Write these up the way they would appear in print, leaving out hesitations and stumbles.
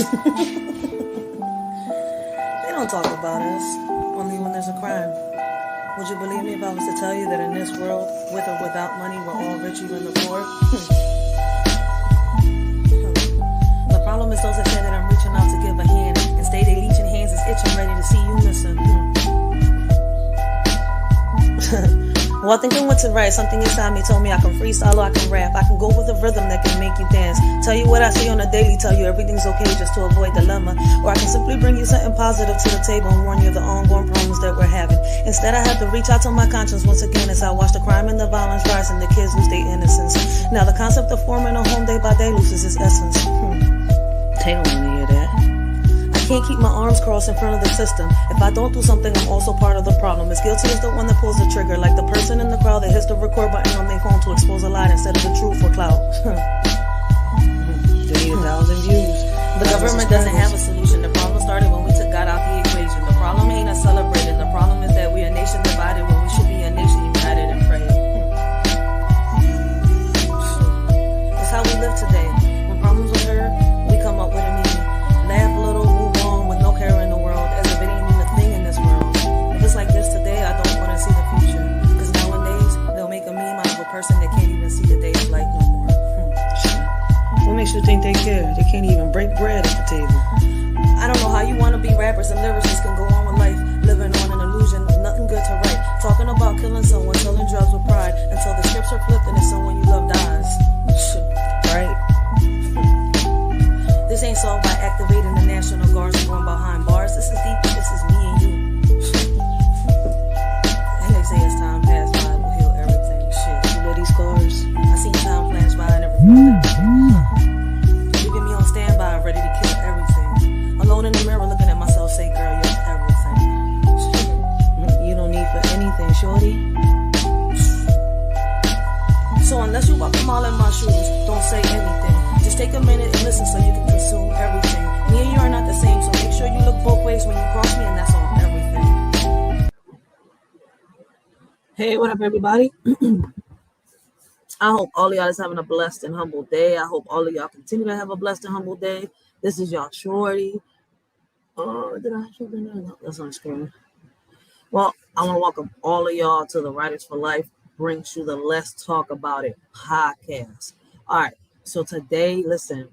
They don't talk about us, only when there's a crime. Would you believe me if I was to tell you that in this world, with or without money, we're all rich, even the poor? The problem is those that say that I'm reaching out to give a hand and stay they leeching hands is itching, ready to see you missing. Well, thinking what to write, something inside me told me I can freestyle or I can rap. I can go with a rhythm that can make you dance. Tell you what I see on a daily, tell you everything's okay just to avoid dilemma. Or I can simply bring you something positive to the table and warn you of the ongoing problems that we're having. Instead, I have to reach out to my conscience once again as I watch the crime and the violence rise and the kids lose their innocence. Now, the concept of forming a home day by day loses its essence. They don't want to hear that. I can't keep my arms crossed in front of the system. If I don't do something, I'm also part of the problem. As guilty as the one that pulls the trigger, like the person in the crowd that hits the record button on their phone to expose a lie instead of the truth for clout. They need 1,000 views. The government doesn't have a solution. The problem started when we took God out the equation. The problem ain't us celebrating. The problem is that we a nation divided when we should be a nation united and praying. That's how we live today. When problems occur, we come up with a meaning. Laugh a little, move on with no care in the world, as if it ain't even a thing in this world. If it's like this today, I don't want to see the future. Because nowadays, they'll make a meme out of a person that can't even see the daylight no more. What makes you think they care? They can't even break bread at the table. I don't know how you want to be rappers and lyricists can go on with life, living on an illusion of nothing good to write. Talking about killing someone, selling drugs with pride, until the scripts are flipped and it's someone you love dies. Right? This ain't solved by activating the National Guards and going behind bars. This is deep, this is me and you. And they say as time pass by, we'll heal everything. Shit, you know these scars? I seen time flash by and never felt everything. Leaving me on standby, ready to kill everything. Alone in the mirror, looking at myself, say, girl, you're everything. You don't need for anything, shorty. So unless you walk a mile in my shoes, don't say anything. Just take a minute and listen so you can consume everything. Me and you are not the same, so make sure you look both ways when you cross me, and that's on everything. Hey, what up, everybody? I hope all of y'all is having a blessed and humble day. I hope all of y'all continue to have a blessed and humble day. This is y'all shorty. Did I show that? No, that's on the screen. Well, I want to welcome all of y'all to the Writers for Life brings you the Let's Talk About It podcast. All right. So today, listen,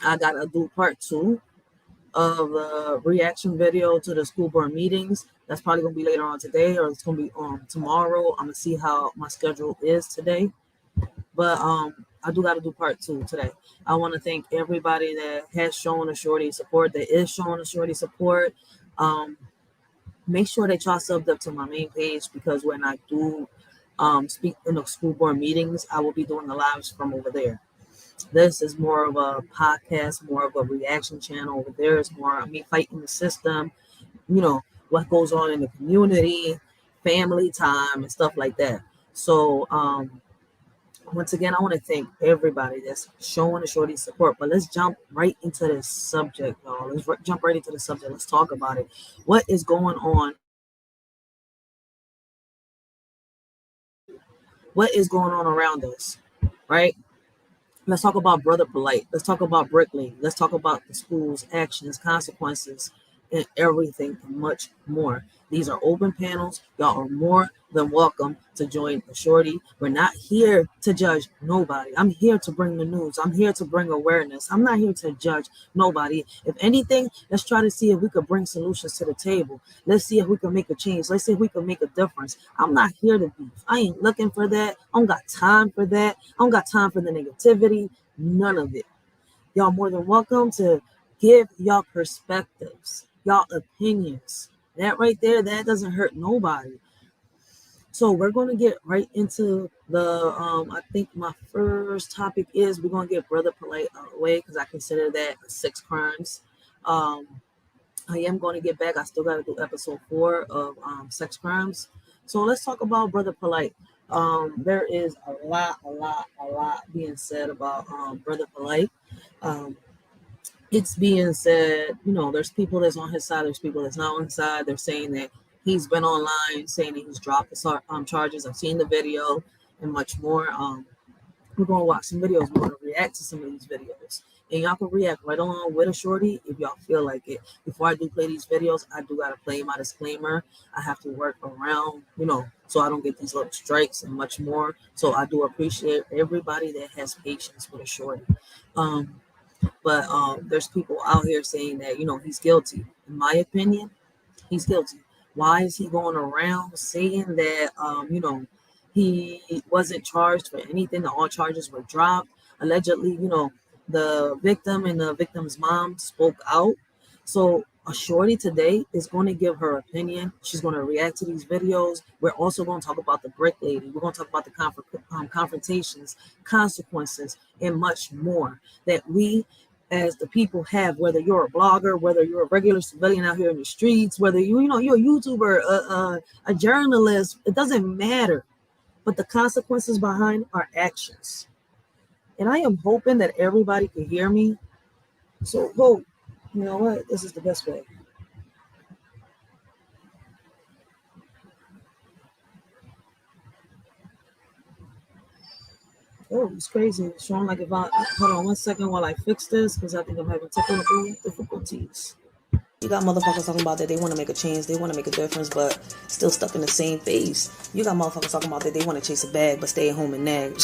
I got to do part 2 of the reaction video to the school board meetings. That's probably going to be later on today, or it's going to be tomorrow. I'm going to see how my schedule is today. But I do got to do part 2 today. I want to thank everybody that has shown a shorty support, that is showing a shorty support. Make sure that y'all subbed up to my main page, because when I do speak in the school board meetings, I will be doing the lives from over there. This is more of a podcast, more of a reaction channel. Over there is more of me fighting the system, you know, what goes on in the community, family time, and stuff like that. So, once again, I want to thank everybody that's showing the shorty support. But let's jump right into this subject, y'all. Let's jump right into the subject. Let's talk about it. What is going on? What is going on around us, right? Let's talk about Brother Polight. Let's talk about bricklady. Let's talk about the school's actions, consequences, and everything and much more. These are open panels. Y'all are more than welcome to join the shorty. We're not here to judge nobody. I'm here to bring the news. I'm here to bring awareness. I'm not here to judge nobody. If anything, let's try to see if we could bring solutions to the table. Let's see if we can make a change. Let's see if we can make a difference. I'm not here to beef. I ain't looking for that. I don't got time for that. I don't got time for the negativity. None of it. Y'all more than welcome to give y'all perspectives, y'all opinions. That right there, that doesn't hurt nobody. So we're going to get right into the, I think my first topic is we're going to get Brother Polight out of the way, because I consider that 6 crimes. I am going to get back. I still got to do episode 4 of 6 crimes. So let's talk about Brother Polight. There is a lot being said about Brother Polight. It's being said, you know, there's people that's on his side, there's people that's not on his side. They're saying that he's been online, saying that he's dropped the charges. I've seen the video and much more. We're going to watch some videos. We're going to react to some of these videos. And y'all can react right along with a shorty if y'all feel like it. Before I do play these videos, I do gotta play my disclaimer. I have to work around, so I don't get these little strikes and much more. So I do appreciate everybody that has patience with a shorty. But there's people out here saying that, he's guilty. In my opinion, he's guilty. Why is he going around saying that, he wasn't charged for anything? That all charges were dropped. Allegedly, the victim and the victim's mom spoke out. So a shorty today is going to give her opinion. She's going to react to these videos. We're also going to talk about the brick lady. We're going to talk about the confrontations, consequences, and much more that we as the people have, whether you're a blogger, whether you're a regular civilian out here in the streets, whether you're a YouTuber, a journalist, it doesn't matter. But the consequences behind our actions. And I am hoping that everybody can hear me. So hope, you know what? This is the best way. Oh, it's crazy. It's showing like hold on 1 second while I fix this, because I think I'm having technical difficulties. You got motherfuckers talking about that they want to make a change, they want to make a difference, but still stuck in the same phase. You got motherfuckers talking about that they want to chase a bag, but stay at home and nag.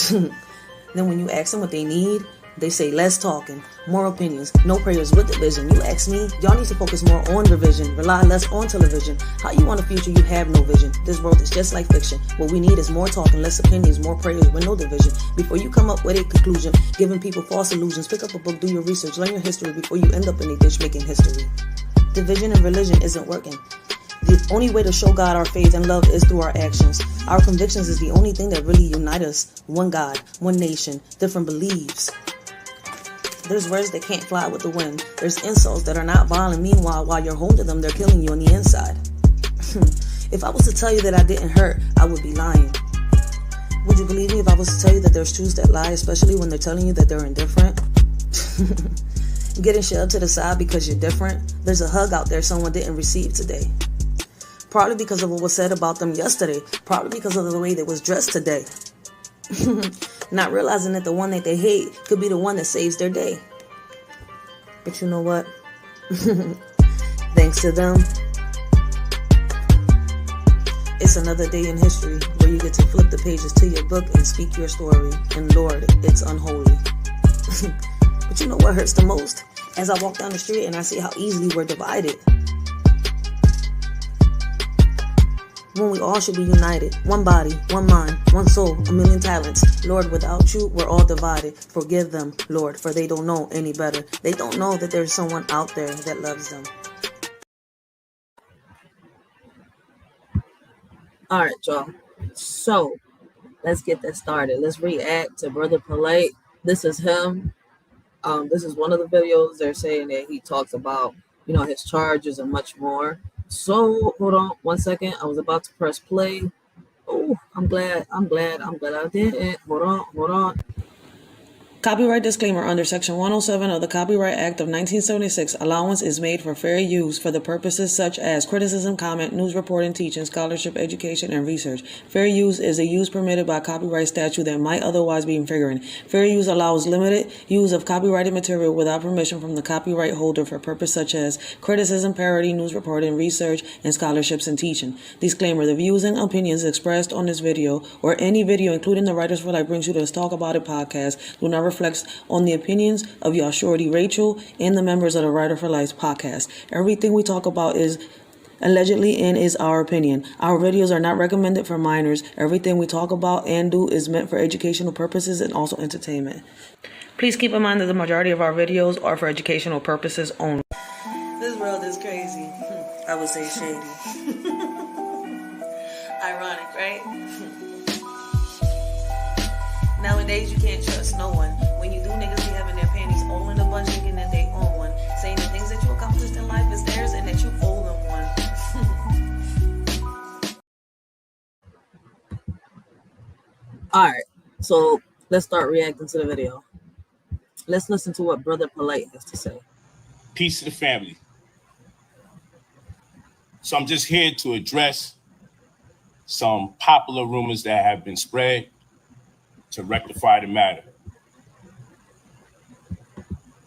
Then when you ask them what they need, they say less talking, more opinions, no prayers with division. You ask me, y'all need to focus more on revision, rely less on television. How you want a future you have no vision? This world is just like fiction. What we need is more talking, less opinions, more prayers with no division. Before you come up with a conclusion, giving people false illusions, pick up a book, do your research, learn your history before you end up in a ditch making history. Division and religion isn't working. The only way to show God our faith and love is through our actions. Our convictions is the only thing that really unite us. One God, one nation, different beliefs. There's words that can't fly with the wind. There's insults that are not violent. Meanwhile, while you're home to them, they're killing you on the inside. If I was to tell you that I didn't hurt, I would be lying. Would you believe me if I was to tell you that there's truths that lie, especially when they're telling you that they're indifferent? Getting shoved to the side because you're different. There's a hug out there someone didn't receive today. Probably because of what was said about them yesterday. Probably because of the way they was dressed today. Not realizing that the one that they hate could be the one that saves their day. But you know what? Thanks to them, it's another day in history where you get to flip the pages to your book and speak your story. And Lord, it's unholy. But you know what hurts the most? As I walk down the street and I see how easily we're divided. When we all should be united. One body, one mind, one soul, a million talents. Lord, without you, we're all divided. Forgive them, Lord, for they don't know any better. They don't know that there's someone out there that loves them. All right, y'all. So, let's get that started. Let's react to Brother Polight. This is him. This is one of the videos. They're saying that he talks about, his charges and much more. So hold on 1 second. I was about to press play. Oh, I'm glad I didn't. Hold on. Copyright disclaimer. Under Section 107 of the Copyright Act of 1976, allowance is made for fair use for the purposes such as criticism, comment, news reporting, teaching, scholarship, education, and research. Fair use is a use permitted by copyright statute that might otherwise be infringing. Fair use allows limited use of copyrighted material without permission from the copyright holder for purposes such as criticism, parody, news reporting, research, and scholarships and teaching. Disclaimer. The views and opinions expressed on this video or any video, including the Writers for Life Brings You to This Talk About It podcast, do not reflects on the opinions of y'all shorty Racheal and the members of the Writer for Life podcast. Everything we talk about is allegedly and is our opinion. Our videos are not recommended for minors. Everything we talk about and do is meant for educational purposes and also entertainment. Please keep in mind that the majority of our videos are for educational purposes only. This world is crazy. I would say shady. Ironic, right? Nowadays, you can't trust no one. When you do, niggas be having their panties all in a bunch, thinking that they own one. Saying the things that you accomplished in life is theirs and that you owe them one. Alright, so let's start reacting to the video. Let's listen to what Brother Polight has to say. Peace to the family. So I'm just here to address some popular rumors that have been spread to rectify the matter.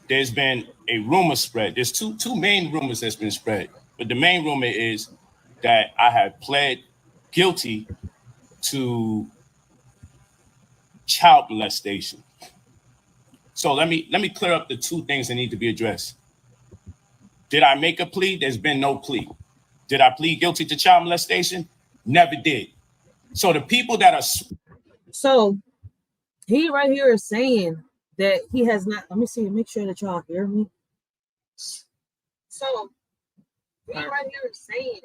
there's been a rumor spread. There's two main rumors that's been spread. But the main rumor is that I have pled guilty to child molestation. So let me clear up the two things that need to be addressed. Did I make a plea? There's been no plea. Did I plead guilty to child molestation? Never did. So the people that are... So he right here is saying that he has not... Let me see, make sure that y'all hear me. So he right here is saying...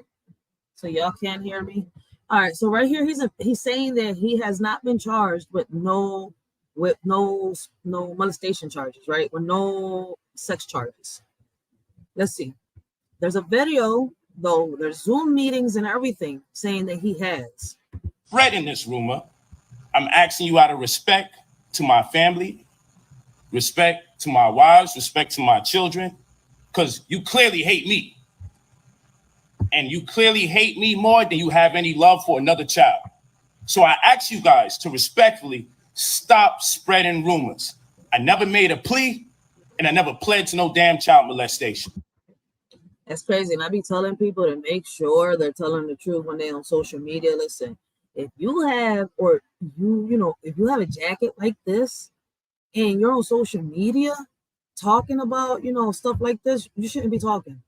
So y'all can't hear me? All right, so right here he's saying that he has not been charged with no molestation charges, right? With no sex charges. Let's see. There's a video, though. There's Zoom meetings and everything saying that he has. Spreading this rumor, I'm asking you out of respect to my family, respect to my wives, respect to my children, because you clearly hate me. And you clearly hate me more than you have any love for another child. So I ask you guys to respectfully stop spreading rumors. I never made a plea, and I never pled to no damn child molestation. That's crazy. And I be telling people to make sure they're telling the truth when they're on social media. Listen, if you have, or if you have a jacket like this and you're on social media talking about, stuff like this, you shouldn't be talking.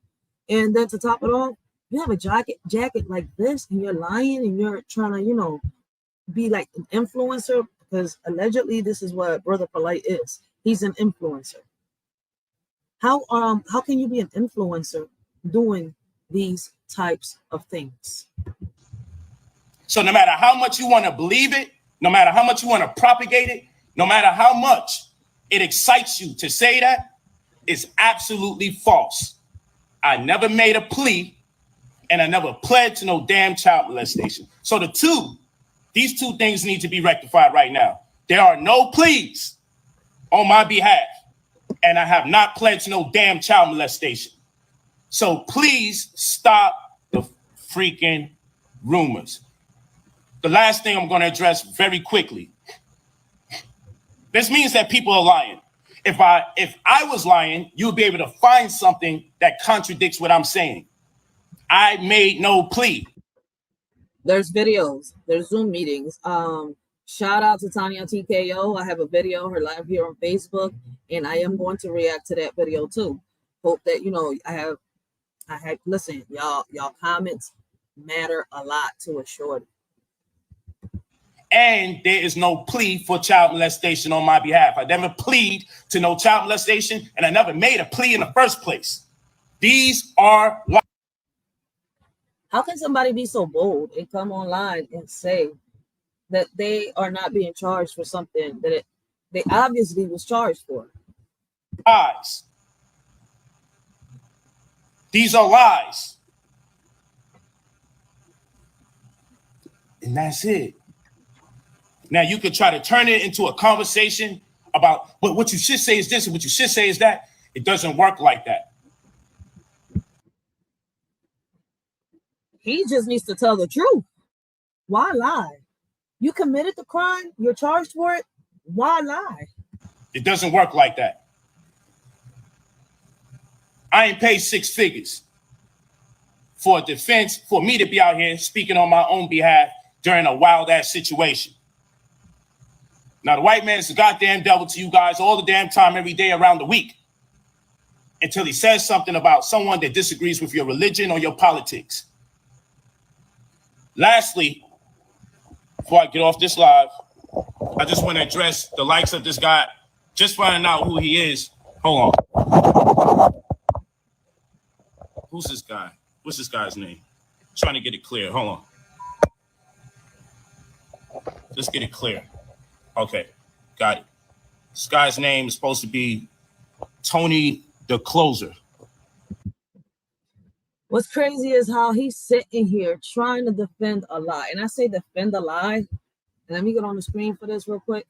And then to top it off, you have a jacket like this and you're lying and you're trying to, be like an influencer, because allegedly this is what Brother Polight is. He's an influencer. How can you be an influencer doing these types of things? So no matter how much you want to believe it, no matter how much you want to propagate it, no matter how much it excites you to say that, it's absolutely false. I never made a plea and I never pled to no damn child molestation. So these two things need to be rectified right now. There are no pleas on my behalf, and I have not pled to no damn child molestation. So please stop the freaking rumors. The last thing I'm going to address very quickly. This means that people are lying. If I was lying, you would be able to find something that contradicts what I'm saying. I made no plea. There's videos. There's Zoom meetings. Shout out to Tanya TKO. I have a video, her live here on Facebook, and I am going to react to that video too. Hope that I had listen, y'all comments matter a lot to a shorty. And there is no plea for child molestation on my behalf. I never plead to no child molestation, and I never made a plea in the first place. These are lies. How can somebody be so bold and come online and say that they are not being charged for something that they obviously was charged for? Lies. These are lies. And that's it. Now you could try to turn it into a conversation about what you should say is this and what you should say is that. It doesn't work like that. He just needs to tell the truth. Why lie? You committed the crime. You're charged for it. Why lie? It doesn't work like that. I ain't paid 6 figures for a defense, for me to be out here speaking on my own behalf during a wild ass situation. Now, the white man is the goddamn devil to you guys all the damn time, every day around the week, until he says something about someone that disagrees with your religion or your politics. Lastly, before I get off this live, I just want to address the likes of this guy, just finding out who he is. Hold on. Who's this guy? What's this guy's name? Trying to get it clear. Hold on. Let's get it clear. Okay, got it. This guy's name is supposed to be Tony the Closer. What's crazy is how he's sitting here trying to defend a lie. And I say defend a lie. And let me get on the screen for this real quick.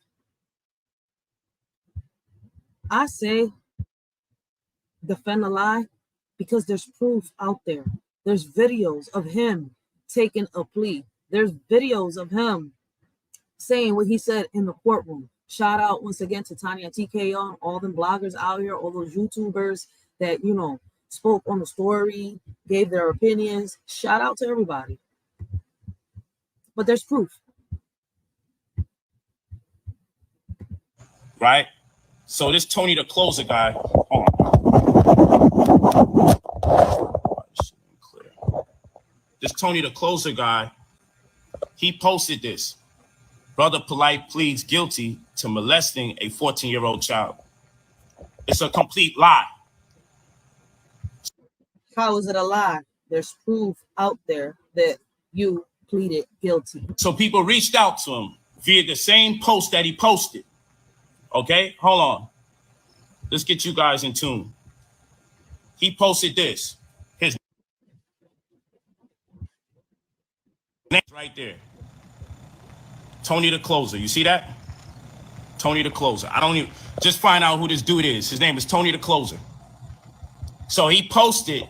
I say defend a lie because there's proof out there. There's videos of him taking a plea. There's videos of him saying what he said in the courtroom. Shout out once again to Tanya TKO, all them bloggers out here, all those YouTubers that, you know, spoke on the story, gave their opinions. Shout out to everybody. But there's proof. Right? So this Tony the Closer guy, hold on. This Tony the Closer guy, he posted this. Brother Polight pleads guilty to molesting a 14-year-old child. It's a complete lie. How is it a lie? There's proof out there that you pleaded guilty. So people reached out to him via the same post that he posted. Okay, hold on. Let's get you guys in tune. He posted this. His name right there. Tony the Closer. You see that? Tony the Closer. I don't even, just find out who this dude is. His name is Tony the Closer. So he posted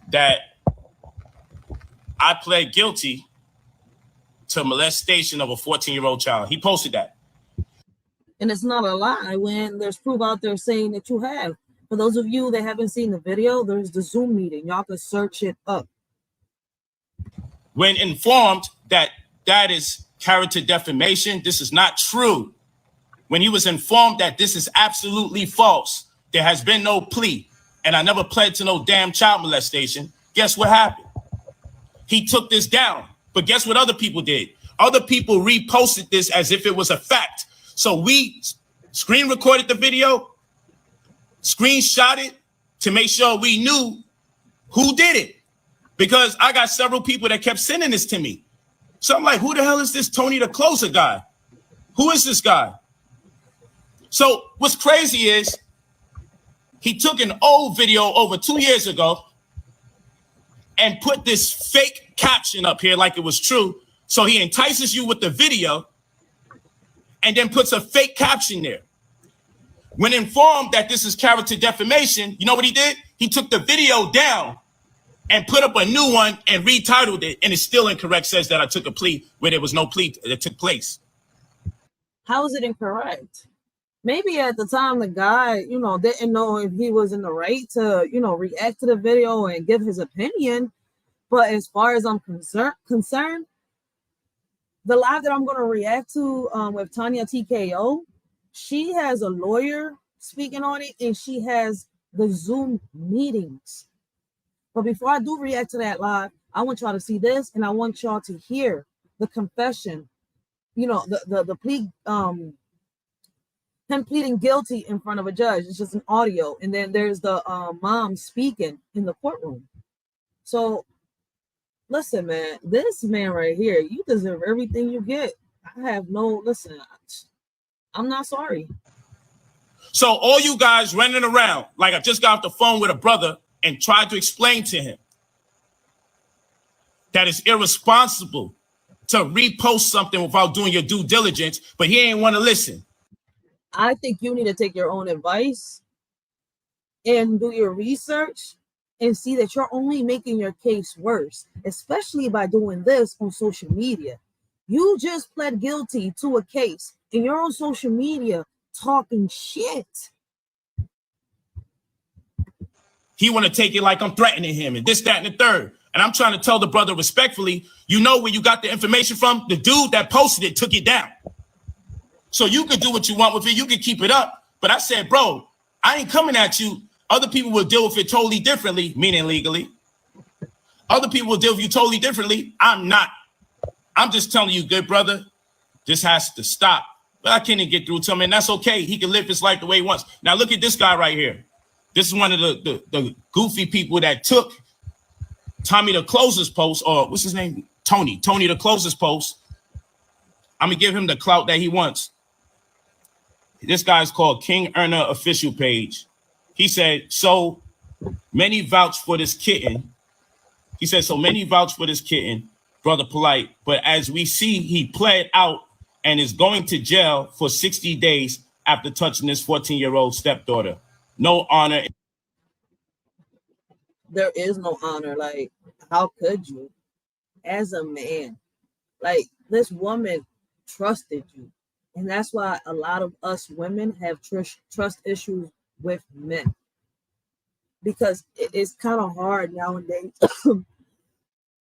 that I pled guilty to molestation of a 14-year-old child. He posted that. And it's not a lie when there's proof out there saying that you have. For those of you that haven't seen the video, there's the Zoom meeting. Y'all can search it up. When informed that that is character defamation, this is not true. When he was informed that this is absolutely false, there has been no plea, and I never pled to no damn child molestation, guess what happened? He took this down. But guess what other people did? Other people reposted this as if it was a fact. So we screen recorded the video, screenshot it to make sure we knew who did it. Because I got several people that kept sending this to me. So I'm like, who the hell is this Tony the Closer guy? Who is this guy? So what's crazy is he took an old video over 2 years ago and put this fake caption up here like it was true. So he entices you with the video and then puts a fake caption there. When informed that this is character defamation, you know what he did? He took the video down and put up a new one and retitled it, and it's still incorrect, says that I took a plea where there was no plea that took place. How is it incorrect? Maybe at the time the guy, you know, didn't know if he was in the right to, you know, react to the video and give his opinion. But as far as I'm concerned, the live that I'm going to react to with Tanya TKO, she has a lawyer speaking on it, and she has the Zoom meetings. But before I do react to that live, I want y'all to see this, and I want y'all to hear the confession, you know, the plea, him pleading guilty in front of a judge. It's just an audio, and then there's the mom speaking in the courtroom. So listen, man, this man right here, you deserve everything you get. I have no, listen, I'm not sorry. So all you guys running around, like I just got off the phone with a brother and tried to explain to him that it's irresponsible to repost something without doing your due diligence, but he ain't want to listen. I think you need to take your own advice and do your research and see that you're only making your case worse, especially by doing this on social media. You just pled guilty to a case and you're on social media talking shit. He want to take it like I'm threatening him and this, that, and the third. And I'm trying to tell the brother respectfully, you know where you got the information from? The dude that posted it took it down. So you could do what you want with it. You can keep it up. But I said, bro, I ain't coming at you. Other people will deal with it totally differently, meaning legally. Other people will deal with you totally differently. I'm not. I'm just telling you, good brother, this has to stop. But I can't even get through to him, and that's okay. He can live his life the way he wants. Now look at this guy right here. This is one of the goofy people that took Tommy the Closer's post, or what's his name? Tony the Closer's post. I'm gonna give him the clout that he wants. This guy's called King Earner Official Page. He said, so many vouch for this kitten. He said, so many vouch for this kitten, Brother Polight. But as we see, he pled out and is going to jail for 60 days after touching this 14-year-old stepdaughter. No honor. There is no honor. Like, how could you? As a man, like, this woman trusted you. And that's why a lot of us women have trust issues with men, because it's kind of hard nowadays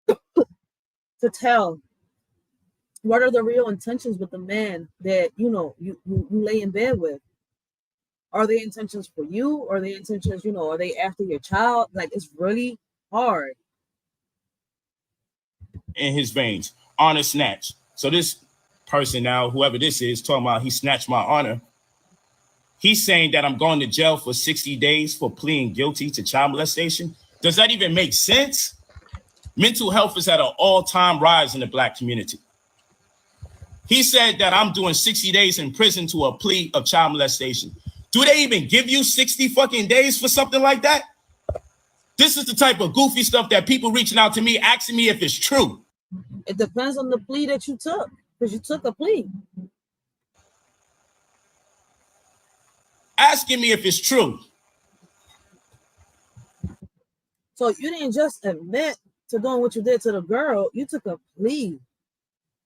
to tell what are the real intentions with the man that you lay in bed with. Are they intentions for you? Or are they intentions, are they after your child? Like, it's really hard. In his veins, honor snatch. So this person now, whoever this is, talking about he snatched my honor. He's saying that I'm going to jail for 60 days for pleading guilty to child molestation. Does that even make sense? Mental health is at an all-time rise in the Black community. He said that I'm doing 60 days in prison to a plea of child molestation. Do they even give you 60 fucking days for something like that? This is the type of goofy stuff that people reaching out to me, asking me if it's true. It depends on the plea that you took, because you took a plea. Asking me if it's true. So you didn't just admit to doing what you did to the girl, you took a plea.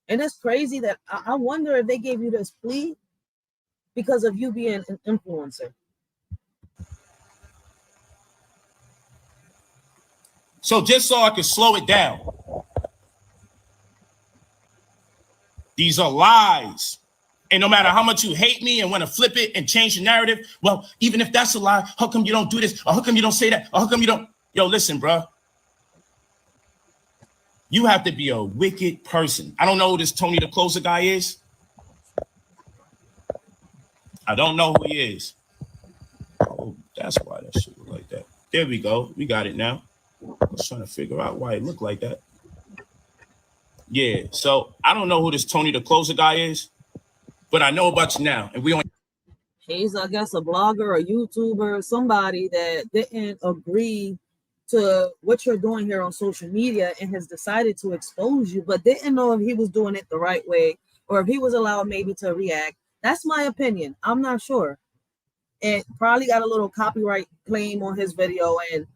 And it's crazy that I wonder if they gave you this plea because of you being an influencer. So just so I could slow it down. These are lies. And no matter how much you hate me and want to flip it and change the narrative, well, even if that's a lie, how come you don't do this? Or how come you don't say that? Or how come you don't? Yo, listen, bro. You have to be a wicked person. I don't know who this Tony the Closer guy is. I don't know who he is. Oh, that's why that shit look like that. There we go. We got it now. I was trying to figure out why it looked like that. Yeah, so I don't know who this Tony the Closer guy is, but I know about you now. And we on. He's, I guess, a blogger, a YouTuber, somebody that didn't agree to what you're doing here on social media and has decided to expose you, but didn't know if he was doing it the right way or if he was allowed maybe to react. That's my opinion. I'm not sure. And probably got a little copyright claim on his video and,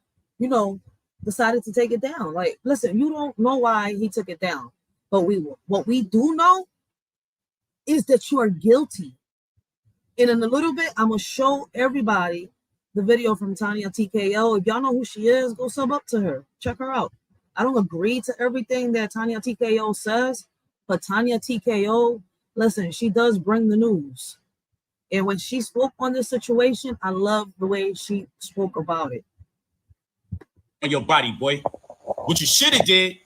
decided to take it down. Like, listen, you don't know why he took it down, but what we do know is that you are guilty. And in a little bit, I'm going to show everybody the video from Tanya TKO. If y'all know who she is, go sub up to her. Check her out. I don't agree to everything that Tanya TKO says, but Tanya TKO, listen, she does bring the news. And when she spoke on this situation, I love the way she spoke about it. On your body, boy. What you should have did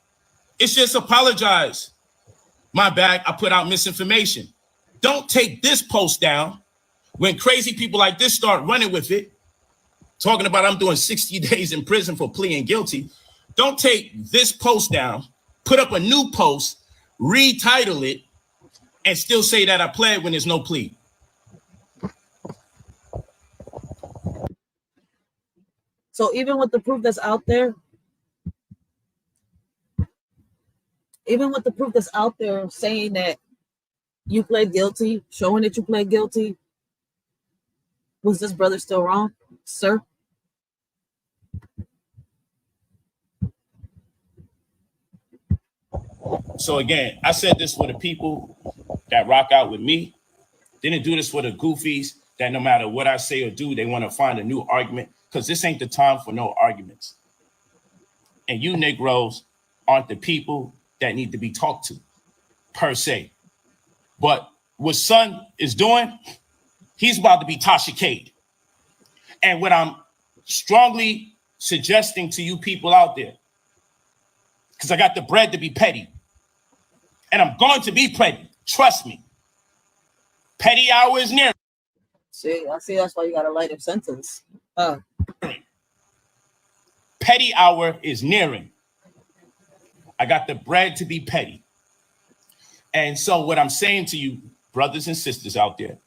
is just apologize. My bad, I put out misinformation. Don't take this post down when crazy people like this start running with it, talking about I'm doing 60 days in prison for pleading guilty. Don't take this post down, put up a new post, retitle it, and still say that I pled when there's no plea. So even with the proof that's out there, saying that you pled guilty, showing that you pled guilty, was this brother still wrong, sir? So again, I said this for the people that rock out with me. Didn't do this for the goofies that no matter what I say or do, they want to find a new argument, because this ain't the time for no arguments. And you Negroes aren't the people that need to be talked to, per se. But what Son is doing, he's about to be Tasha Cade. And what I'm strongly suggesting to you people out there, because I got the bread to be petty, and I'm going to be petty, trust me. Petty hour is near. See, I see. That's why you got a lighter sentence. Petty hour is nearing. I got the bread to be petty. And so what I'm saying to you, brothers and sisters out there,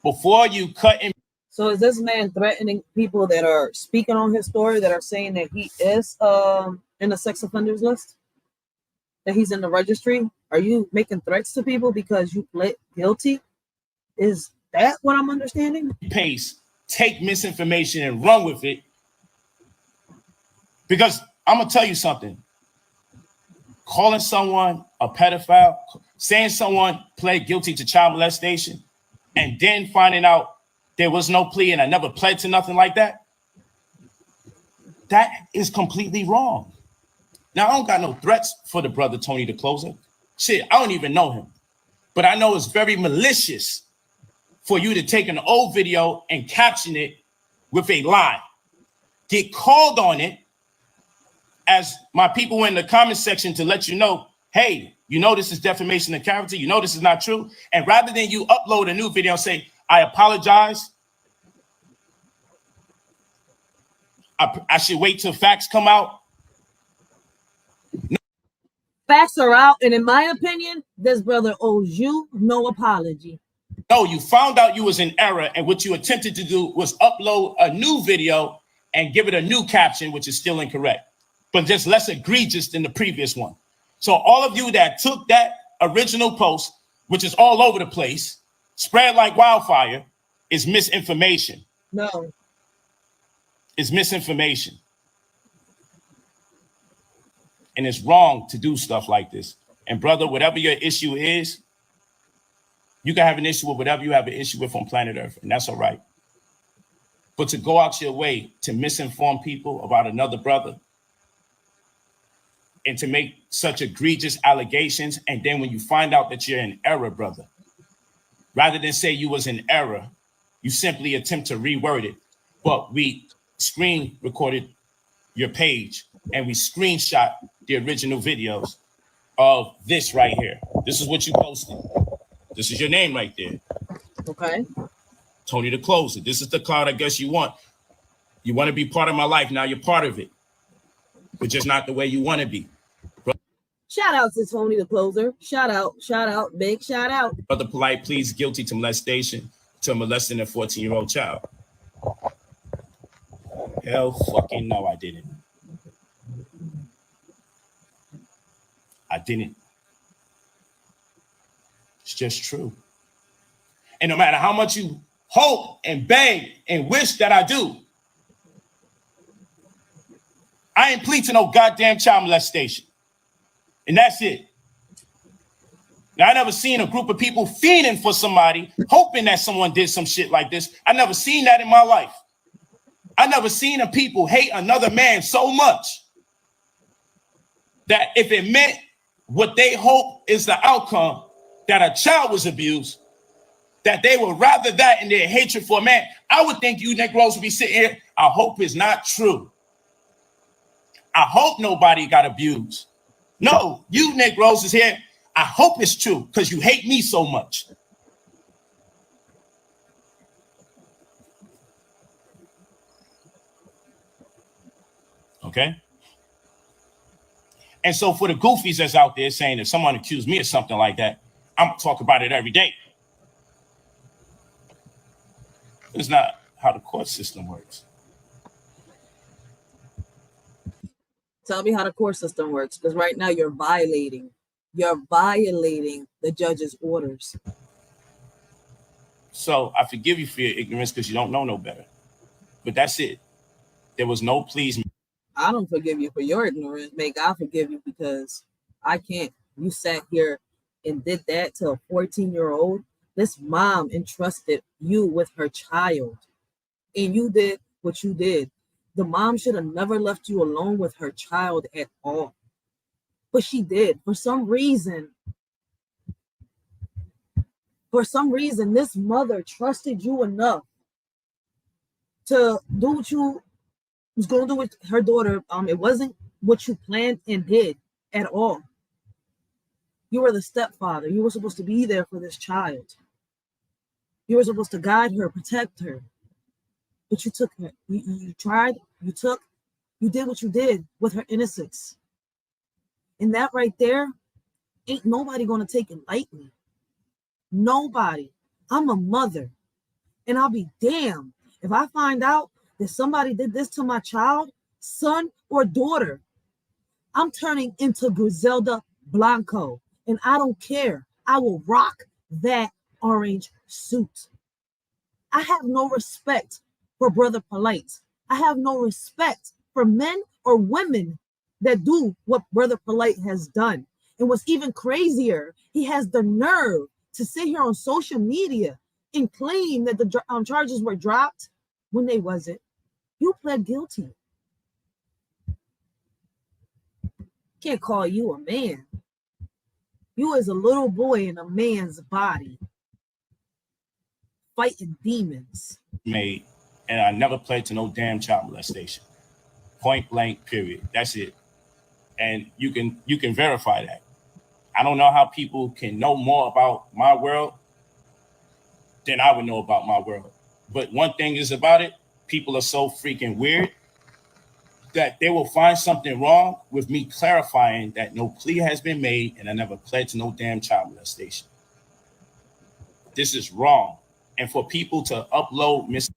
before you cut in. So is this man threatening people that are speaking on his story, that are saying that he is in the sex offenders list? That he's in the registry? Are you making threats to people because you pled guilty? Is that what I'm understanding? Pace, take misinformation and run with it. Because I'm going to tell you something. Calling someone a pedophile, saying someone pled guilty to child molestation, and then finding out there was no plea and I never pled to nothing like that, that is completely wrong. Now, I don't got no threats for the brother Tony the Closer. Shit, I don't even know him. But I know it's very malicious for you to take an old video and caption it with a lie. Get called on it, as my people in the comment section, to let you know, hey, you know this is defamation of character. You know this is not true. And rather than you upload a new video and say, I apologize, I should wait till facts come out. Facts are out, and in my opinion, this brother owes you no apology. No, you found out you was in error, and what you attempted to do was upload a new video and give it a new caption, which is still incorrect, but just less egregious than the previous one. So all of you that took that original post, which is all over the place, spread like wildfire, is misinformation. No. It's misinformation. And it's wrong to do stuff like this. And brother, whatever your issue is, you can have an issue with whatever you have an issue with on planet Earth, and that's all right. But to go out your way to misinform people about another brother and to make such egregious allegations, and then when you find out that you're in error, brother, rather than say you was in error, you simply attempt to reword it. But we screen recorded your page and we screenshot the original videos of this right here. This is what you posted. This is your name right there. Okay. Tony the Closer. This is the card I guess you want. You want to be part of my life. Now you're part of it, but just not the way you want to be. Shout out to Tony the Closer. Shout out, big shout out. Brother Polight pleads guilty to molestation, to molesting a 14-year-old child. Hell fucking no, I didn't. I didn't. It's just true. And no matter how much you hope and beg and wish that I do, I ain't plead to no goddamn child molestation. And that's it. Now, I never seen a group of people fiending for somebody, hoping that someone did some shit like this. I never seen that in my life. I never seen a people hate another man so much that if it meant what they hope is the outcome, that a child was abused, that they would rather that in their hatred for a man. I would think you Negroes would be sitting here. I hope it's not true. I hope nobody got abused. No, you Negroes is here. I hope it's true because you hate me so much. Okay? And so for the goofies that's out there saying if someone accused me of something like that, I'm talking about it every day. It's not how the court system works. Tell me how the court system works, because right now you're violating the judge's orders. So I forgive you for your ignorance because you don't know no better. But that's it. There was no pleas. I don't forgive you for your ignorance. May God forgive you because I can't. You sat here and did that to a 14-year-old. This mom entrusted you with her child, and you did what you did. The mom should have never left you alone with her child at all. But she did. For some reason, this mother trusted you enough to do what you was going to do with her daughter. It wasn't what you planned and did at all. You were the stepfather. You were supposed to be there for this child. You were supposed to guide her, protect her. But you took her. You tried. You did what you did with her innocence. And that right there, ain't nobody going to take it lightly. Nobody. I'm a mother. And I'll be damned if I find out that somebody did this to my child, son or daughter. I'm turning into Griselda Blanco. And I don't care. I will rock that orange suit. I have no respect for Brother Polight. I have no respect for men or women that do what Brother Polight has done. And what's even crazier, he has the nerve to sit here on social media and claim that the charges were dropped when they wasn't. You pled guilty. Can't call you a man. You is a little boy in a man's body fighting demons. Made, and I never pled to no damn child molestation. Point blank, period. That's it. And you can verify that. I don't know how people can know more about my world than I would know about my world. But one thing is about it, people are so freaking weird that they will find something wrong with me clarifying that no plea has been made and I never pled to no damn child molestation. This is wrong. And for people to upload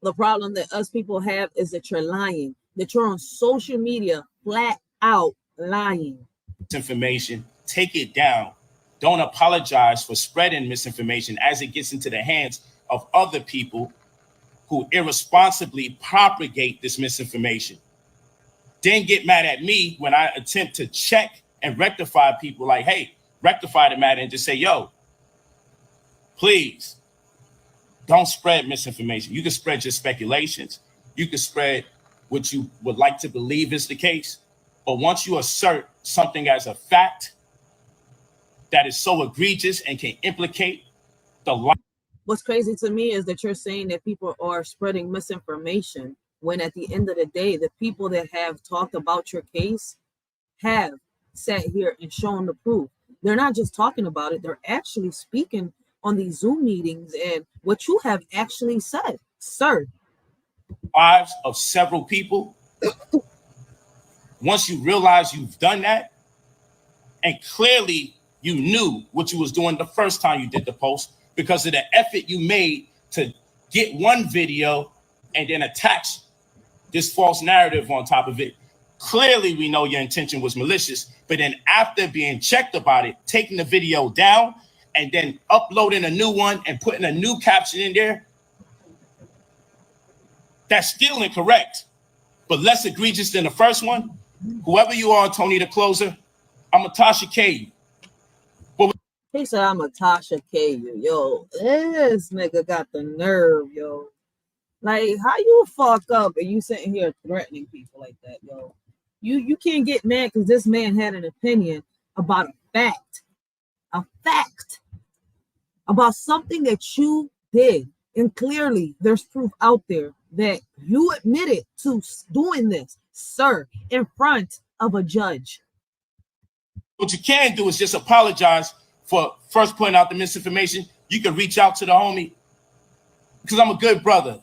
the problem that us people have is that you're lying, that you're on social media flat out lying. Misinformation, take it down. Don't apologize for spreading misinformation as it gets into the hands of other people who irresponsibly propagate this misinformation. Then get mad at me when I attempt to check and rectify people like, hey, rectify the matter and just say, yo, please don't spread misinformation. You can spread your speculations. You can spread what you would like to believe is the case. But once you assert something as a fact that is so egregious and can implicate the life. What's crazy to me is that you're saying that people are spreading misinformation when at the end of the day, the people that have talked about your case have sat here and shown the proof. They're not just talking about it, they're actually speaking on these Zoom meetings and what you have actually said, sir. Lives of several people. Once you realize you've done that, and clearly you knew what you was doing the first time you did the post because of the effort you made to get one video and then attach this false narrative on top of it. Clearly, we know your intention was malicious, but then after being checked about it, taking the video down and then uploading a new one and putting a new caption in there, that's still incorrect, but less egregious than the first one. Whoever you are, Tony the Closer, I'm a Tasha K. He said, I'm a Tasha K. Yo, this nigga got the nerve, yo. Like, how you fuck up and you sitting here threatening people like that, yo? You can't get mad because this man had an opinion about a fact about something that you did. And clearly, there's proof out there that you admitted to doing this, sir, in front of a judge. What you can do is just apologize for first putting out the misinformation. You can reach out to the homie because I'm a good brother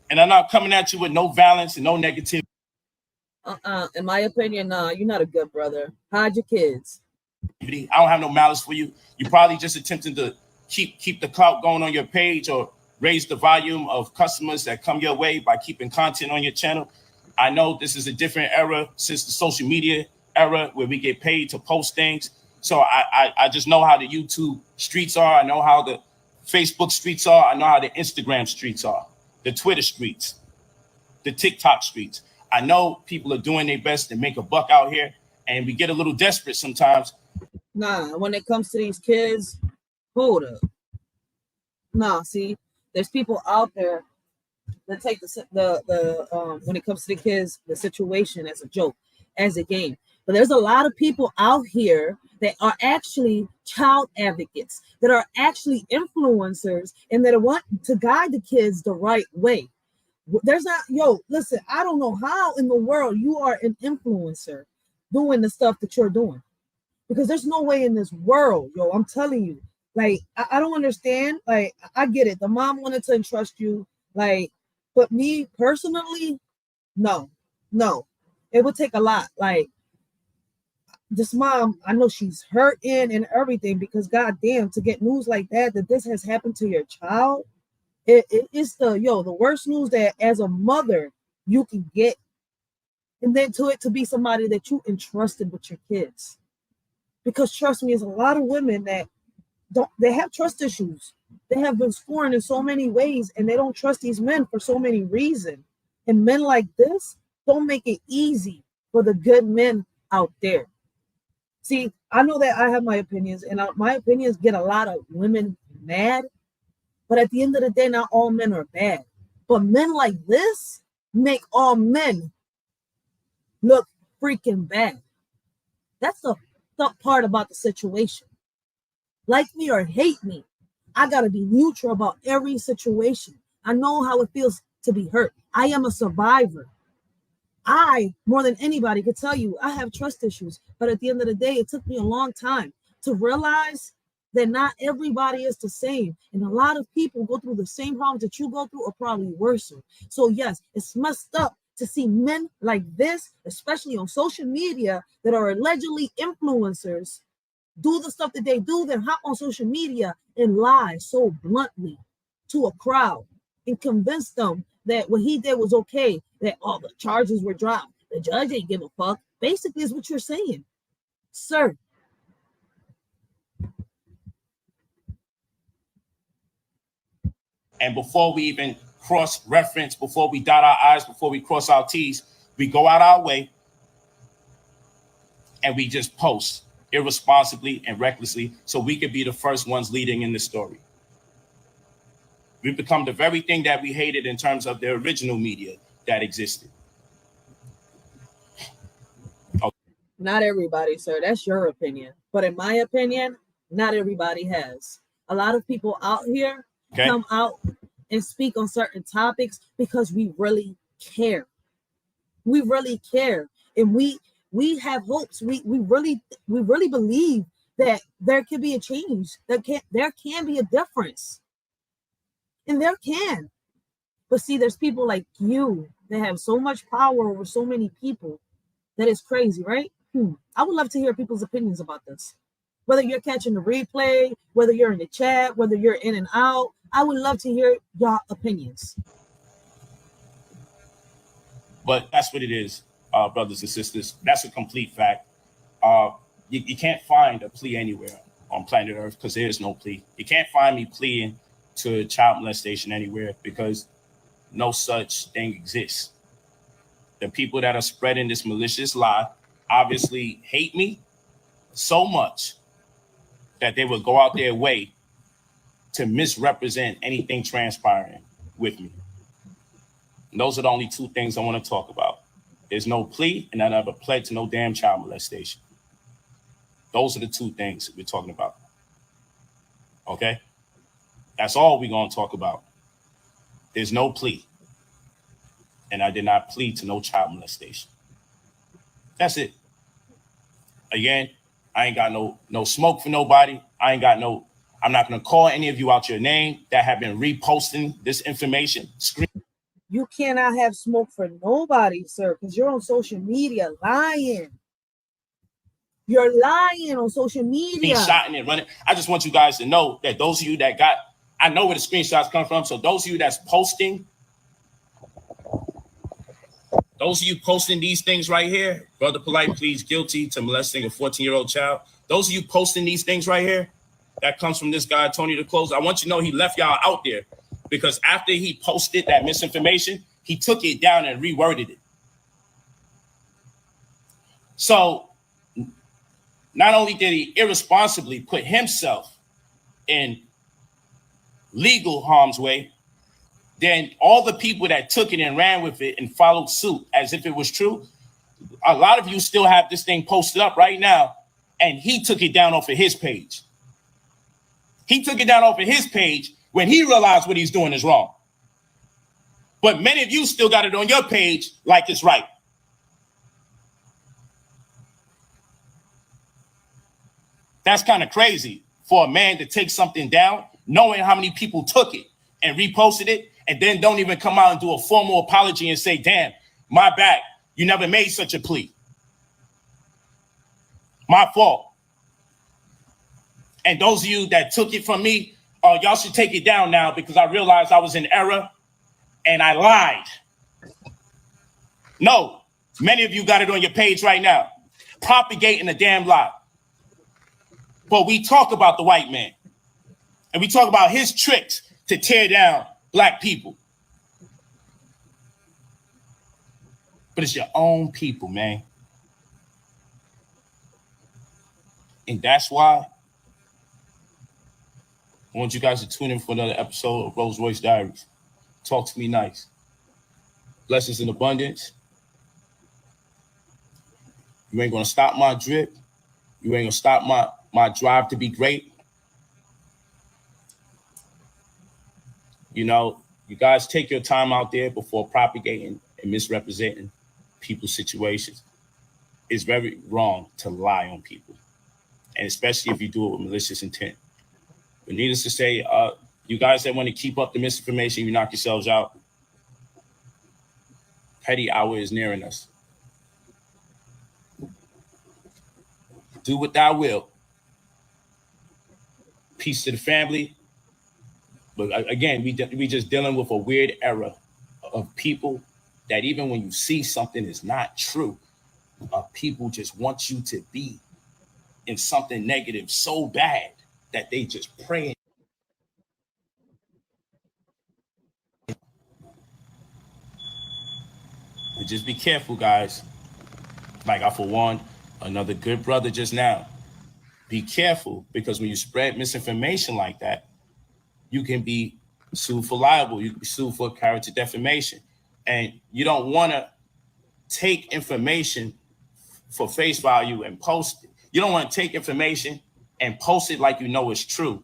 and I'm not coming at you with no violence and no negativity. In my opinion, you're not a good brother. Hide your kids. I don't have no malice for you. You're probably just attempting to keep the clout going on your page or raise the volume of customers that come your way by keeping content on your channel. I know this is a different era since the social media era where we get paid to post things. So I just know how the YouTube streets are. I know how the Facebook streets are. I know how the Instagram streets are, the Twitter streets, the TikTok streets. I know people are doing their best to make a buck out here, and we get a little desperate sometimes. Nah, when it comes to these kids, hold up. Nah, see, there's people out there that take the when it comes to the kids, the situation as a joke, as a game. But there's a lot of people out here that are actually child advocates, that are actually influencers, and that want to guide the kids the right way. There's not, listen, I don't know how in the world you are an influencer doing the stuff that you're doing. Because there's no way in this world, I'm telling you. Like, I don't understand. Like, I get it. The mom wanted to entrust you. Like, but me personally, no. It would take a lot. Like, this mom, I know she's hurting and everything because goddamn, to get news like that this has happened to your child, it's the worst news that as a mother you can get. And then to be somebody that you entrusted with your kids. Because trust me, there's a lot of women that they have trust issues. They have been scorned in so many ways and they don't trust these men for so many reasons. And men like this don't make it easy for the good men out there. See, I know that I have my opinions and my opinions get a lot of women mad, But at the end of the day, not all men are bad. But men like this make all men look freaking bad. That's the part about the situation. Like me or hate me, I gotta be neutral about every situation. I know how it feels to be hurt. I am a survivor. I, more than anybody, could tell you I have trust issues. But at the end of the day, it took me a long time to realize that not everybody is the same. And a lot of people go through the same problems that you go through or probably worse. So yes, it's messed up to see men like this, especially on social media, that are allegedly influencers, do the stuff that they do, then hop on social media and lie so bluntly to a crowd and convince them that what he did was okay, that all the charges were dropped. The judge ain't give a fuck. Basically, is what you're saying, sir. And before we even cross-reference, before we dot our I's, before we cross our T's, we go out our way and we just post irresponsibly and recklessly so we could be the first ones leading in the story. We've become the very thing that we hated in terms of the original media that existed. Okay. Not everybody, sir. That's your opinion. But in my opinion, not everybody has. A lot of people out here come out and speak on certain topics because we really care. We really care. And we have hopes. We really believe that there can be a change. There can be a difference. And there can. But see, there's people like you that have so much power over so many people that is crazy, right? I would love to hear people's opinions about this. Whether you're catching the replay, whether you're in the chat, whether you're in and out, I would love to hear your opinions. But that's what it is, brothers and sisters. That's a complete fact. You can't find a plea anywhere on planet Earth because there is no plea. You can't find me pleading to child molestation anywhere because no such thing exists. The people that are spreading this malicious lie obviously hate me so much that they would go out their way to misrepresent anything transpiring with me. And those are the only two things I want to talk about. There's no plea, and I never pled to no damn child molestation. Those are the two things we're talking about. Okay? That's all we're going to talk about. There's no plea. And I did not plead to no child molestation. That's it. Again, I ain't got no smoke for nobody. I'm not going to call any of you out your name that have been reposting this information. You cannot have smoke for nobody, sir, because you're on social media lying. You're lying on social media. Screenshotting and running. I just want you guys to know that those of you that I know where the screenshots come from. So those of you that's posting, those of you posting these things right here, Brother Polight pleads guilty to molesting a 14-year-old child. Those of you posting these things right here, that comes from this guy, Tony the Close. I want you to know he left y'all out there because after he posted that misinformation, he took it down and reworded it. So not only did he irresponsibly put himself in legal harm's way, then all the people that took it and ran with it and followed suit as if it was true, a lot of you still have this thing posted up right now, and he took it down off of his page. He took it down off of his page when he realized what he's doing is wrong. But many of you still got it on your page like it's right. That's kind of crazy for a man to take something down, knowing how many people took it and reposted it, and then don't even come out and do a formal apology and say, damn, my bad. You never made such a plea. My fault. And those of you that took it from me, y'all should take it down now because I realized I was in error and I lied. No, many of you got it on your page right now, propagating a damn lie. But we talk about the white man and we talk about his tricks to tear down black people. But it's your own people, man. And that's why I want you guys to tune in for another episode of Rolls Royce Diaries. Talk to me nice. Blessings in abundance. You ain't gonna stop my drip. You ain't gonna stop my drive to be great. You know, you guys take your time out there before propagating and misrepresenting people's situations. It's very wrong to lie on people, and especially if you do it with malicious intent. But needless to say, you guys that want to keep up the misinformation, you knock yourselves out. Petty hour is nearing us. Do what thou will. Peace to the family. But again, we just dealing with a weird era of people that even when you see something is not true, people just want you to be in something negative so bad that they just pray. But just be careful, guys. Like I forewarned another good brother just now. Be careful, because when you spread misinformation like that, you can be sued for libel. You can be sued for character defamation. And you don't want to take information for face value and post it. You don't want to take information and post it like you know it's true,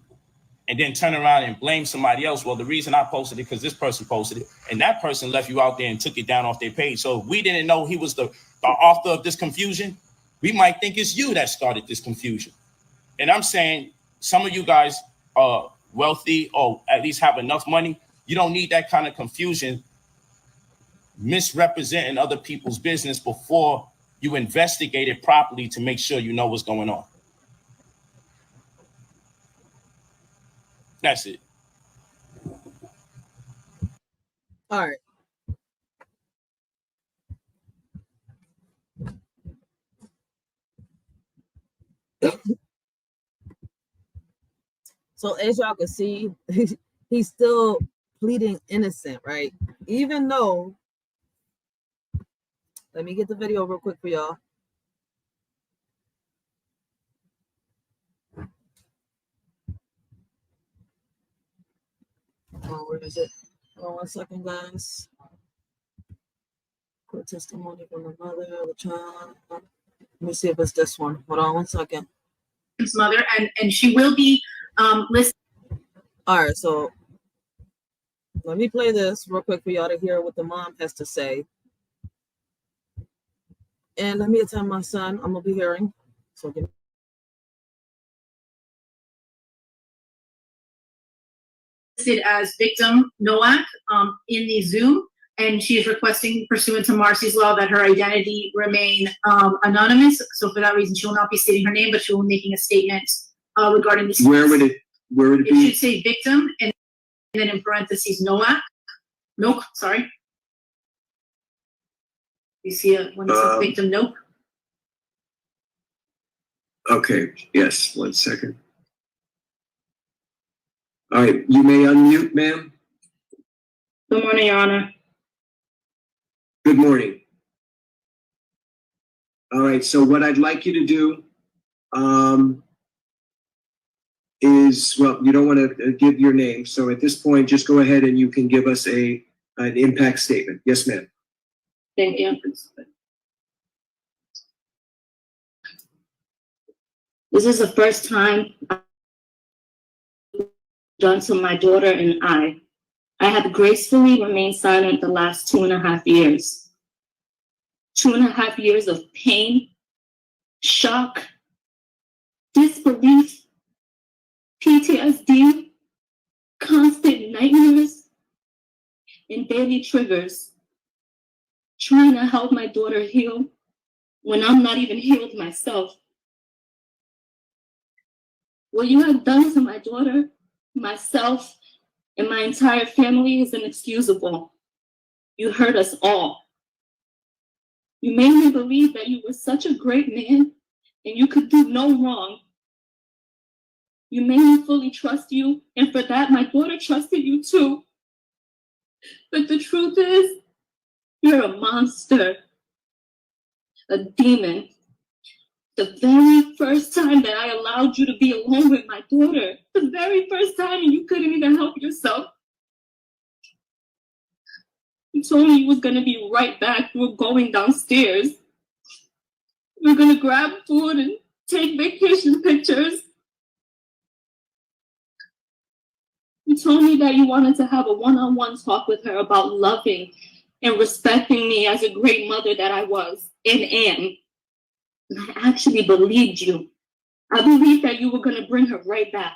and then turn around and blame somebody else. Well, the reason I posted it because this person posted it, and that person left you out there and took it down off their page. So if we didn't know he was the author of this confusion, we might think it's you that started this confusion. And I'm saying some of you guys are wealthy or at least have enough money. You don't need that kind of confusion misrepresenting other people's business before you investigate it properly to make sure you know what's going on. That's it. All right. So as y'all can see, he's still pleading innocent, right? Even though, let me get the video real quick for y'all. Oh, where is it? Hold on 1 second, guys. Court testimony from the mother of the child. Let me see if it's this one. Hold on 1 second. His mother, and she will be listed. All right, so let me play this real quick for y'all to hear what the mom has to say. And let me attend my son. I'm gonna be hearing. So give me. Listed as victim Nowak in the Zoom, and she is requesting, pursuant to Marcy's law, that her identity remain anonymous. So for that reason, she will not be stating her name, but she will be making a statement regarding this. Where would it be? It should say victim and then in parentheses Nowak. Nope, sorry. You see it when it says victim? Nope. Okay, yes, 1 second. All right, you may unmute, ma'am. Good morning, Your Honor. Good morning. All right, so what I'd like you to do is, well, you don't want to give your name. So at this point, just go ahead and you can give us an impact statement. Yes, ma'am. Thank you. This is the first time I've done to my daughter and I. I have gracefully remained silent the last 2.5 years. 2.5 years of pain, shock, disbelief, PTSD, constant nightmares, and daily triggers. Trying to help my daughter heal when I'm not even healed myself. What you have done to my daughter, myself, and my entire family is inexcusable. You hurt us all. You made me believe that you were such a great man and you could do no wrong. You made me fully trust you, and for that, my daughter trusted you too. But the truth is, you're a monster, a demon. The very first time that I allowed you to be alone with my daughter, the very first time, and you couldn't even help yourself. You told me you was gonna be right back. You were going downstairs. We were gonna grab food and take vacation pictures. You told me that you wanted to have a one-on-one talk with her about loving and respecting me as a great mother that I was and am. And I actually believed you. I believed that you were gonna bring her right back.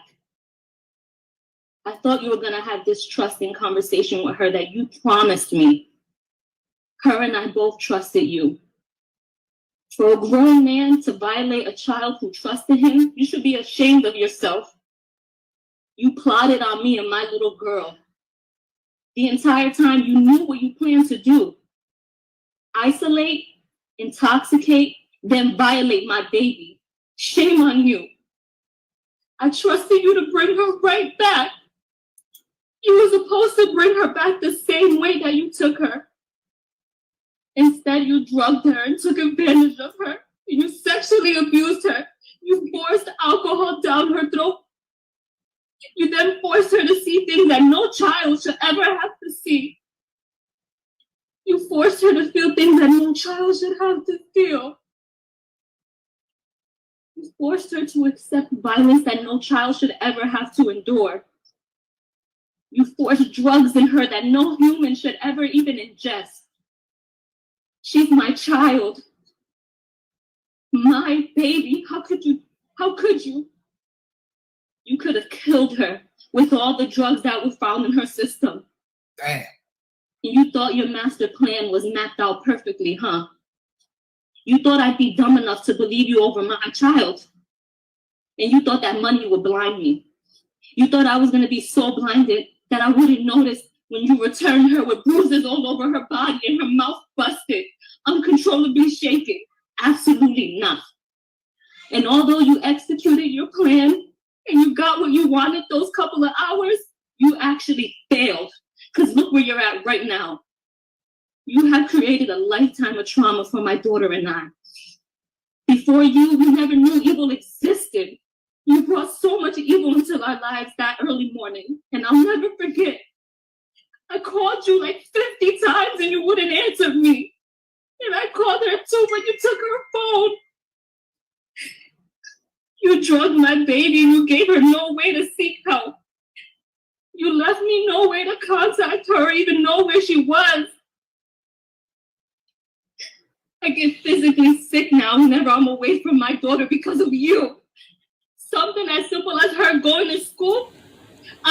I thought you were gonna have this trusting conversation with her that you promised me. Her and I both trusted you. For a grown man to violate a child who trusted him, you should be ashamed of yourself. You plotted on me and my little girl. The entire time you knew what you planned to do. Isolate, intoxicate, then violate my baby. Shame on you. I trusted you to bring her right back. You were supposed to bring her back the same way that you took her. Instead, you drugged her and took advantage of her. You sexually abused her. You forced alcohol down her throat. You then forced her to see things that no child should ever have to see. You forced her to feel things that no child should have to feel. You forced her to accept violence that no child should ever have to endure. You forced drugs in her that no human should ever even ingest. She's my child. My baby. How could you? How could you? You could have killed her with all the drugs that were found in her system. Damn. And you thought your master plan was mapped out perfectly, huh? You thought I'd be dumb enough to believe you over my child. And you thought that money would blind me. You thought I was going to be so blinded that I wouldn't notice when you returned her with bruises all over her body and her mouth busted, uncontrollably shaking. Absolutely not. And although you executed your plan and you got what you wanted those couple of hours, you actually failed. Because look where you're at right now. You have created a lifetime of trauma for my daughter and I. Before you, we never knew evil existed. You brought so much evil into our lives that early morning, and I'll never forget. I called you like 50 times and you wouldn't answer me. And I called her too, but you took her phone. You drugged my baby and you gave her no way to seek help. You left me no way to contact her or even know where she was. I get physically sick now whenever I'm away from my daughter because of you. Something as simple as her going to school.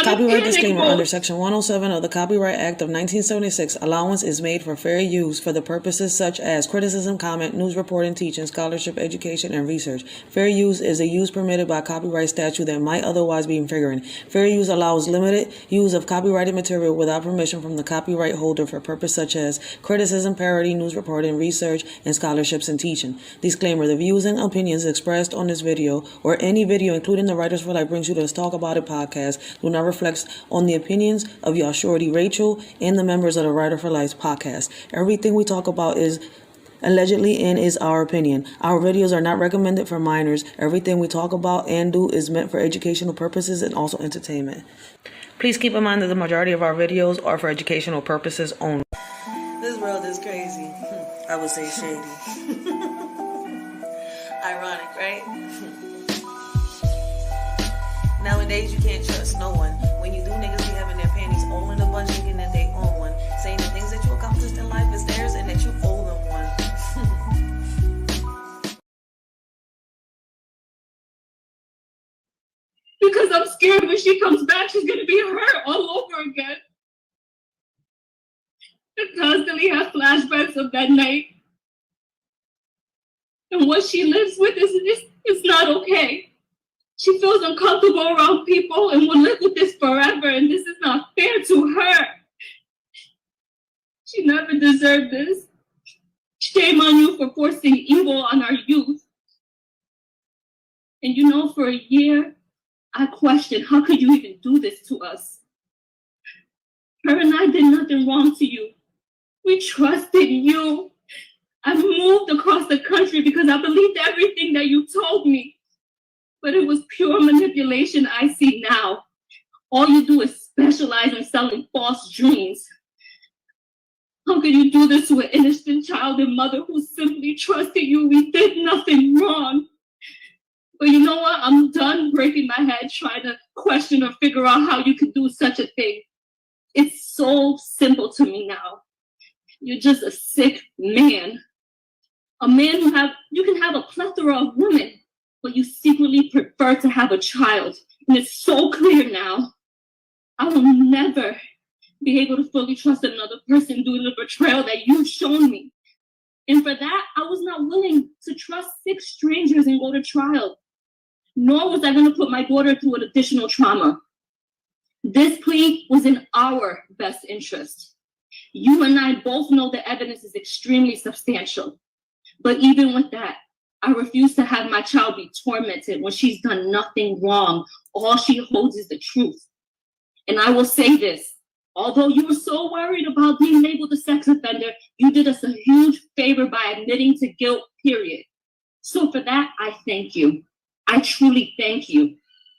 Copyright disclaimer. Under Section 107 of the Copyright Act of 1976, allowance is made for fair use for the purposes such as criticism, comment, news reporting, teaching, scholarship, education, and research. Fair use is a use permitted by copyright statute that might otherwise be infringing. Fair use allows limited use of copyrighted material without permission from the copyright holder for purposes such as criticism, parody, news reporting, research, and scholarships and teaching. Disclaimer. The views and opinions expressed on this video or any video, including the Writers for Life Brings You to Let's Talk About It podcast, do not reflects on the opinions of your shorty Racheal and the members of the Writer for Life podcast. Everything we talk about is allegedly and is our opinion. Our videos are not recommended for minors. Everything we talk about and do is meant for educational purposes and also entertainment. Please keep in mind that the majority of our videos are for educational purposes only. This world is crazy. I would say shady. Ironic, right? Nowadays, you can't trust no one. When you do, niggas be having their panties all in a bunch thinking that they own one. Saying the things that you accomplished in life is theirs and that you owe them one. Because I'm scared when she comes back, she's going to be hurt all over again. I constantly have flashbacks of that night. And what she lives with is not okay. She feels uncomfortable around people and will live with this forever, and this is not fair to her. She never deserved this. Shame on you for forcing evil on our youth. And you know, for a year, I questioned, how could you even do this to us? Her and I did nothing wrong to you. We trusted you. I've moved across the country because I believed everything that you told me. But it was pure manipulation I see now. All you do is specialize in selling false dreams. How could you do this to an innocent child and mother who simply trusted you? We did nothing wrong. But you know what? I'm done breaking my head trying to question or figure out how you could do such a thing. It's so simple to me now. You're just a sick man. A man you can have a plethora of women, but you secretly prefer to have a child. And it's so clear now. I will never be able to fully trust another person due to the betrayal that you've shown me. And for that, I was not willing to trust 6 strangers and go to trial. Nor was I going to put my daughter through an additional trauma. This plea was in our best interest. You and I both know the evidence is extremely substantial. But even with that, I refuse to have my child be tormented when she's done nothing wrong. All she holds is the truth. And I will say this, although you were so worried about being labeled a sex offender, you did us a huge favor by admitting to guilt, period. So for that, I thank you. I truly thank you.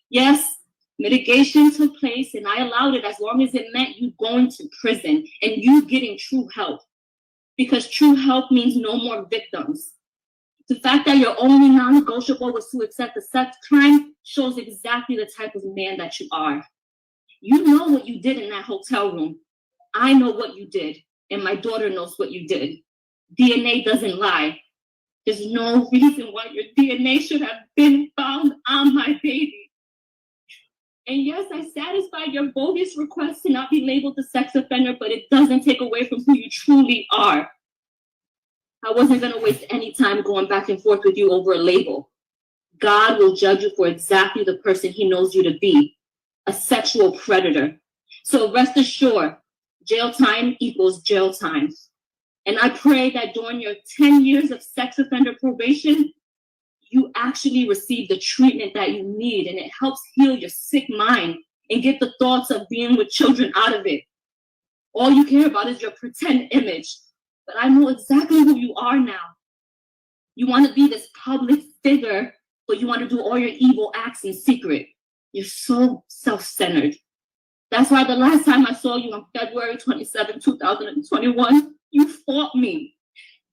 Yes, mitigation took place and I allowed it as long as it meant you going to prison and you getting true help. Because true help means no more victims. The fact that your only non-negotiable was to accept a sex crime shows exactly the type of man that you are. You know what you did in that hotel room. I know what you did, and my daughter knows what you did. DNA doesn't lie. There's no reason why your DNA should have been found on my baby. And yes, I satisfied your bogus request to not be labeled a sex offender, but it doesn't take away from who you truly are. I wasn't going to waste any time going back and forth with you over a label. God will judge you for exactly the person he knows you to be. A sexual predator. So rest assured, jail time equals jail time. And I pray that during your 10 years of sex offender probation, you actually receive the treatment that you need and it helps heal your sick mind and get the thoughts of being with children out of it. All you care about is your pretend image. But I know exactly who you are now. You want to be this public figure, but you want to do all your evil acts in secret. You're so self-centered. That's why the last time I saw you on February 27, 2021, you fought me.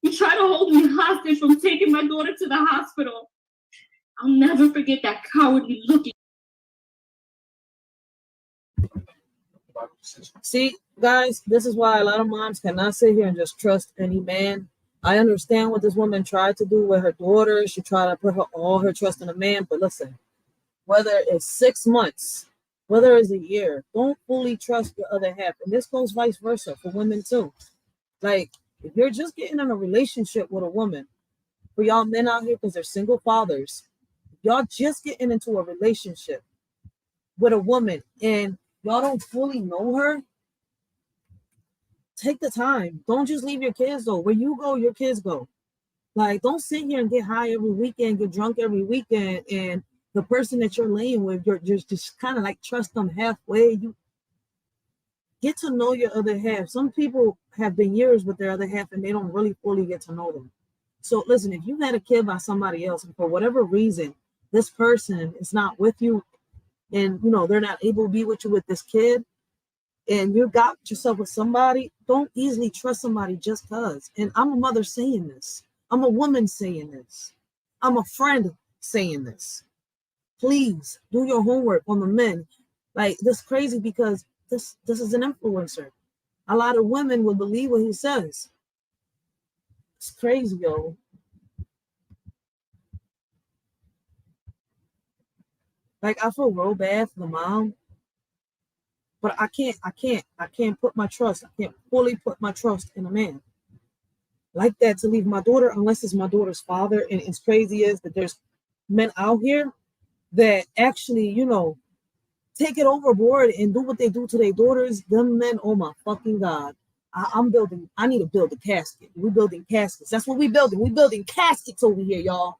You tried to hold me hostage from taking my daughter to the hospital. I'll never forget that cowardly look. See, guys, this is why a lot of moms cannot sit here and just trust any man. I understand what this woman tried to do with her daughter. She tried to put all her trust in a man, but listen, whether it's 6 months, whether it's a year, don't fully trust the other half. And this goes vice versa for women too. Like, if you're just getting in a relationship with a woman, for y'all men out here, because they're single fathers, y'all just getting into a relationship with a woman and y'all don't fully know her, take the time. Don't just leave your kids though. Where you go, your kids go. Like, don't sit here and get high every weekend, get drunk every weekend, and the person that you're laying with, you're just kind of like trust them halfway. You get to know your other half. Some people have been years with their other half and they don't really fully get to know them. So listen, if you had a kid by somebody else and for whatever reason, this person is not with you and, you know, they're not able to be with you with this kid and you got yourself with somebody, don't easily trust somebody just because. And I'm a mother saying this. I'm a woman saying this. I'm a friend saying this. Please do your homework on the men. Like, this crazy because this is an influencer. A lot of women will believe what he says. It's crazy, yo. Like, I feel real bad for the mom, but I can't put my trust. I can't fully put my trust in a man like that to leave my daughter unless it's my daughter's father. And it's crazy is that there's men out here that actually, you know, take it overboard and do what they do to their daughters. Them men, oh my fucking God. I need to build a casket. We're building caskets. That's what we're building. We're building caskets over here, y'all.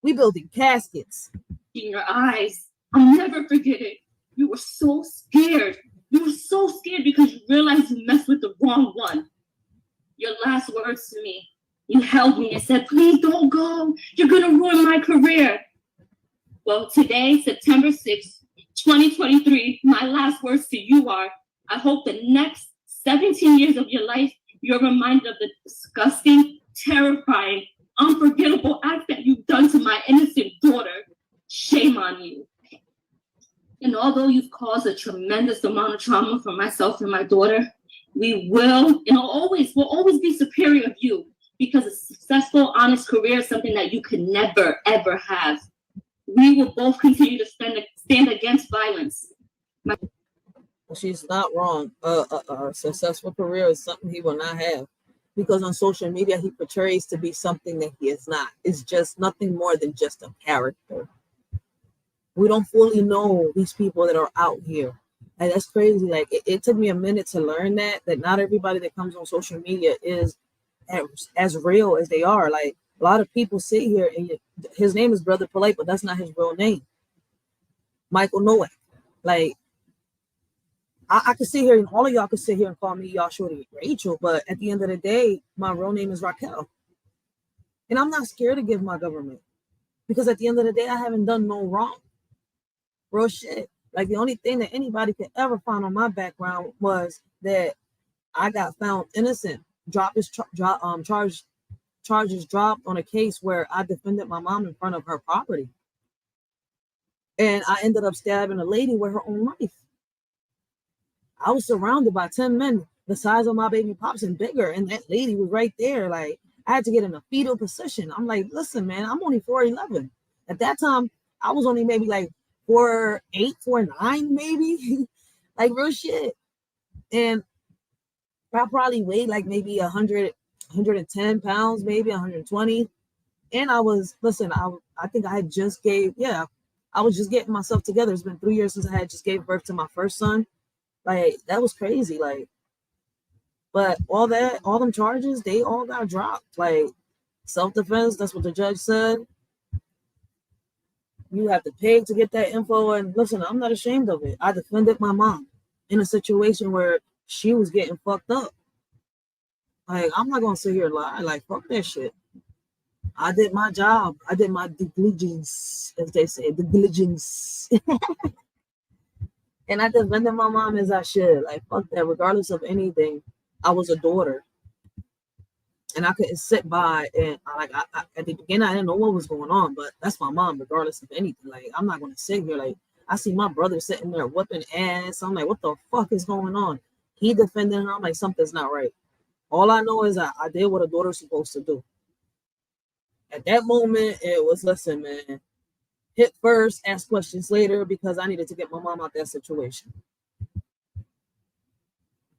We're building caskets. In your eyes, I'll never forget it. You were so scared. You were so scared because you realized you messed with the wrong one. Your last words to me, You held me and said, please don't go. You're going to ruin my career. Well, today, September 6th, 2023, my last words to you are, I hope the next 17 years of your life, you're reminded of the disgusting, terrifying, unforgettable act that you've done to my innocent daughter. Shame on you. And although you've caused a tremendous amount of trauma for myself and my daughter, we will and will always be superior of you, because a successful, honest career is something that you could never, ever have. We will both continue to stand against violence. She's not wrong. A successful career is something he will not have, because on social media he portrays to be something that he is not. It's just nothing more than just a character. We don't fully know these people that are out here, and that's crazy. Like it took me a minute to learn that not everybody that comes on social media is as real as they are. Like a lot of people sit here and his name is Brother Polight, but that's not his real name. Michael Nowak. Like I could sit here and all of y'all could sit here and call me y'all shorty Racheal, but at the end of the day, my real name is Racheal. And I'm not scared to give my government, because at the end of the day, I haven't done no wrong. Real shit. Like the only thing that anybody could ever find on my background was that I got found innocent. Charges dropped on a case where I defended my mom in front of her property. And I ended up stabbing a lady with her own knife. I was surrounded by 10 men the size of my baby pops and bigger, and that lady was right there. Like I had to get in a fetal position. I'm like, listen, man, I'm only 4'11". At that time, I was only maybe like 4'8", 4'9", maybe. Like real shit. And I probably weighed like maybe 100, 110 pounds, maybe 120. And I was, listen, I think I had just I was just getting myself together. It's been 3 years since I had just gave birth to my first son. Like that was crazy. Like, but all them charges, they all got dropped. Like self-defense, that's what the judge said. You have to pay to get that info. And listen, I'm not ashamed of it. I defended my mom in a situation where she was getting fucked up. Like, I'm not gonna sit here and lie. Like, fuck that shit. I did my job. I did my due diligence, as they say, due diligence. And I defended my mom as I should. Like, fuck that. Regardless of anything, I was a daughter. And I couldn't sit by and I at the beginning, I didn't know what was going on, but that's my mom, regardless of anything. Like, I'm not gonna sit here. Like, I see my brother sitting there whipping ass. I'm like, what the fuck is going on? He defending her. I'm like, something's not right. All I know is I did what a daughter's supposed to do. At that moment, it was, listen, man, hit first, ask questions later, because I needed to get my mom out that situation.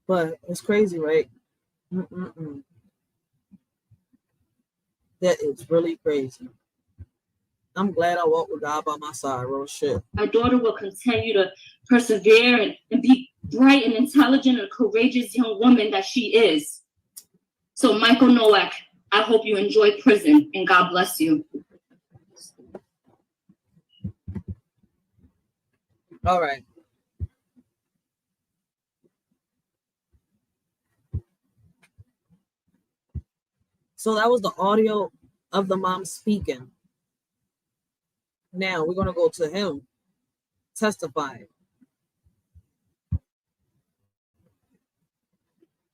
But it's crazy, right? That is really crazy. I'm glad I walked with God by my side, real shit. My daughter will continue to persevere and be bright and intelligent and courageous young woman that she is. So Michael Nowak, I hope you enjoy prison and God bless you. All right. So that was the audio of the mom speaking. Now we're going to go to him testifying.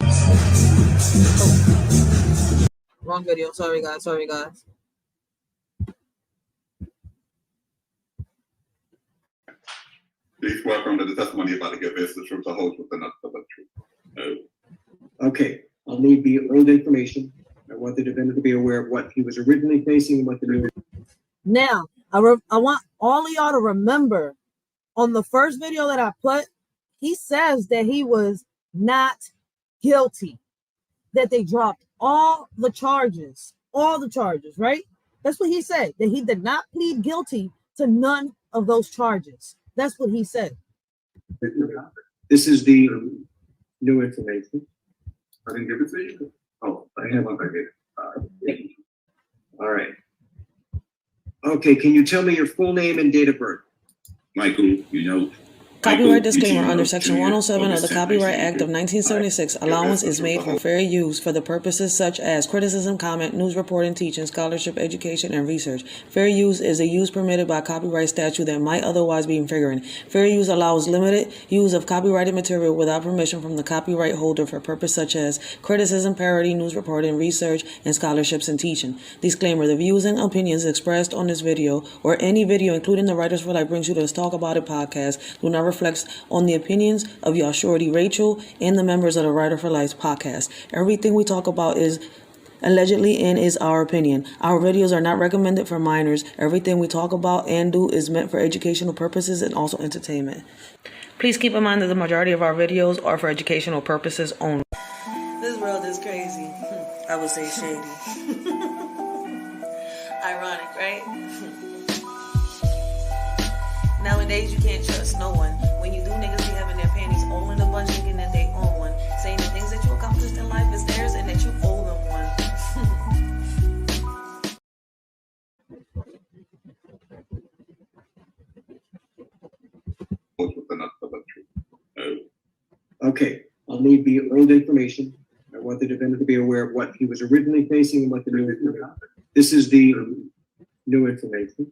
Oh. Wrong video. Sorry, guys. Please welcome to the testimony about to give us the truth, the whole truth, and nothing but the truth. Okay, I'll need the old information. I want the defendant to be aware of what he was originally facing and what the new. Now, I want all of y'all to remember on the first video that I put, he says that he was not guilty, that they dropped all the charges, right? That's what he said, that he did not plead guilty to none of those charges. That's what he said. This is the new information. I didn't give it to you. Oh, I have one back here. All right. Okay, can you tell me your full name and date of birth? Michael, you know, Copyright disclaimer under Section 107 of the Copyright Act of 1976, allowance is made for fair use for the purposes such as criticism, comment, news reporting, teaching, scholarship, education, and research. Fair use is a use permitted by copyright statute that might otherwise be infringing. Fair use allows limited use of copyrighted material without permission from the copyright holder for purposes such as criticism, parody, news reporting, research, and scholarships and teaching. Disclaimer: the views and opinions expressed on this video or any video, including the Writers for Life Brings You to Let's Talk About It podcast, do not reflects on the opinions of your shorty Racheal and the members of the Writer for Life podcast. Everything we talk about is allegedly and is our opinion. Our videos are not recommended for minors. Everything we talk about and do is meant for educational purposes and also entertainment. Please keep in mind that the majority of our videos are for educational purposes only. This world is crazy. I would say shady. Ironic, right? Nowadays, you can't trust no one. When you do, niggas be having their panties all in a bunch, thinking that they own one. Saying the things that you accomplished in life is theirs and that you owe them With another truth. Okay, I'll need the old information. I want the defendant to be aware of what he was originally facing and what the new information. This is the new information.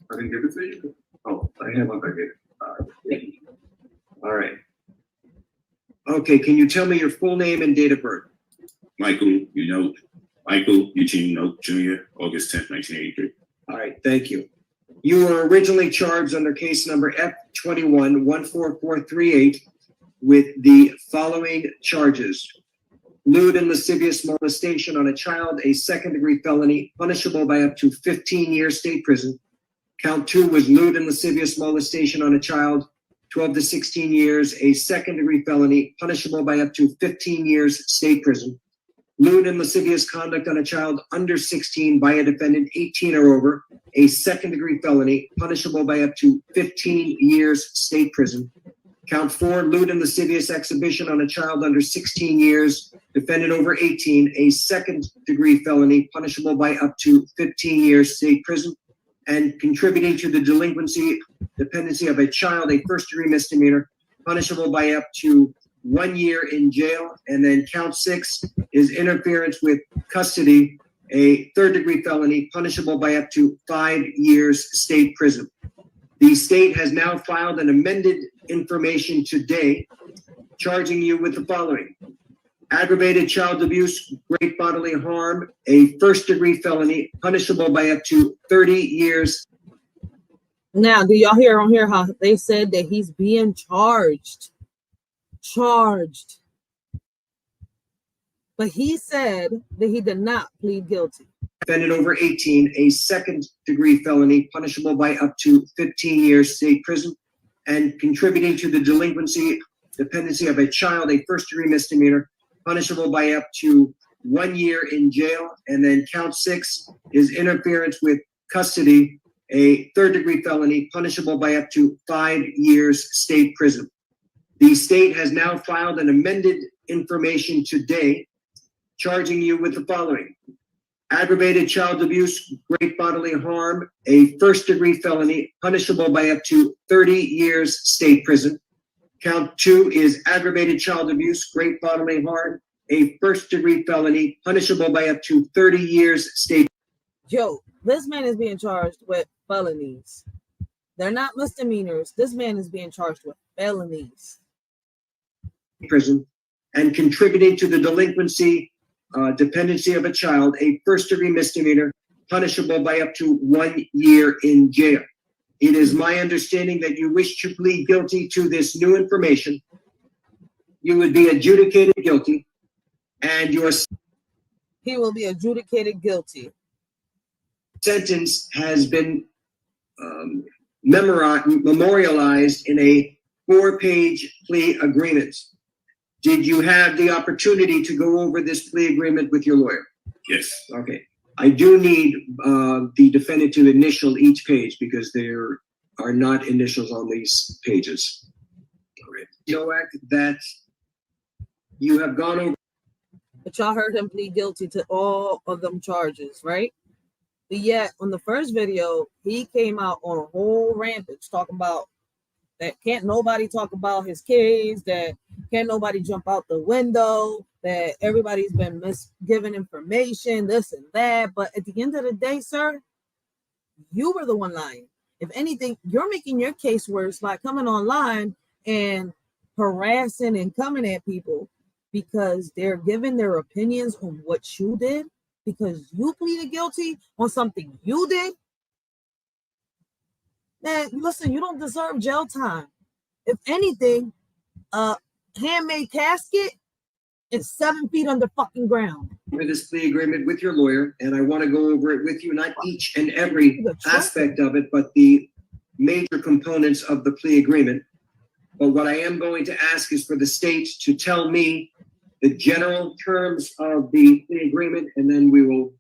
I didn't give it to you. Oh, I have one. Okay. All right. Okay, can you tell me your full name and date of birth? Michael Eugene Note Jr., August 10th, 1983. All right, thank you. You were originally charged under case number F21-14438 with the following charges: lewd and lascivious molestation on a child, a second-degree felony, punishable by up to 15 years state prison. Count 2 was lewd and lascivious molestation on a child, 12 to 16 years, a second-degree felony, punishable by up to 15 years state prison. Lewd and lascivious conduct on a child under 16 by a defendant 18 or over, a second-degree felony, punishable by up to 15 years state prison. Count 4, lewd and lascivious exhibition on a child under 16 years, defendant over 18, a second-degree felony, punishable by up to 15 years state prison. And contributing to the dependency of a child, a first-degree misdemeanor, punishable by up to 1 year in jail. And then count 6 is interference with custody, a third-degree felony, punishable by up to 5 years state prison. The state has now filed an amended information today, charging you with the following: aggravated child abuse, great bodily harm, a first-degree felony, punishable by up to 30 years. Now, do y'all hear on here how they said that he's being charged? But he said that he did not plead guilty. Defendant over 18, a second-degree felony, punishable by up to 15 years state prison. And contributing to the dependency of a child, a first-degree misdemeanor, punishable by up to 1 year in jail. And then count 6 is interference with custody, a third-degree felony, punishable by up to 5 years state prison. The state has now filed an amended information today, charging you with the following: aggravated child abuse, great bodily harm, a first-degree felony, punishable by up to 30 years state prison. Count 2 is aggravated child abuse, great bodily harm, a first-degree felony, punishable by up to 30 years state. Yo, this man is being charged with felonies. They're not misdemeanors. This man is being charged with felonies. Prison, and contributing to the dependency of a child, a first-degree misdemeanor, punishable by up to 1 year in jail. It is my understanding that you wish to plead guilty to this new information. You would be adjudicated guilty, and he will be adjudicated guilty. Sentence has been memorialized in a 4-page plea agreement. Did you have the opportunity to go over this plea agreement with your lawyer? Yes. Okay. I do need the defendant to initial each page because there are not initials on these pages. All right. Joack, that you have gone over. But y'all heard him plead guilty to all of them charges, right? But yet, on the first video, he came out on a whole rampage talking about that can't nobody talk about his kids, that can't nobody jump out the window, that everybody's been misgiven information, this and that. But at the end of the day, sir, you were the one lying. If anything, you're making your case worse by coming online and harassing and coming at people because they're giving their opinions on what you did because you pleaded guilty on something you did. Man, listen, you don't deserve jail time. If anything, a handmade casket is 7 feet under fucking ground. This plea agreement with your lawyer, and I want to go over it with you, not each and every aspect of it, but the major components of the plea agreement. But what I am going to ask is for the state to tell me the general terms of the plea agreement, and then we will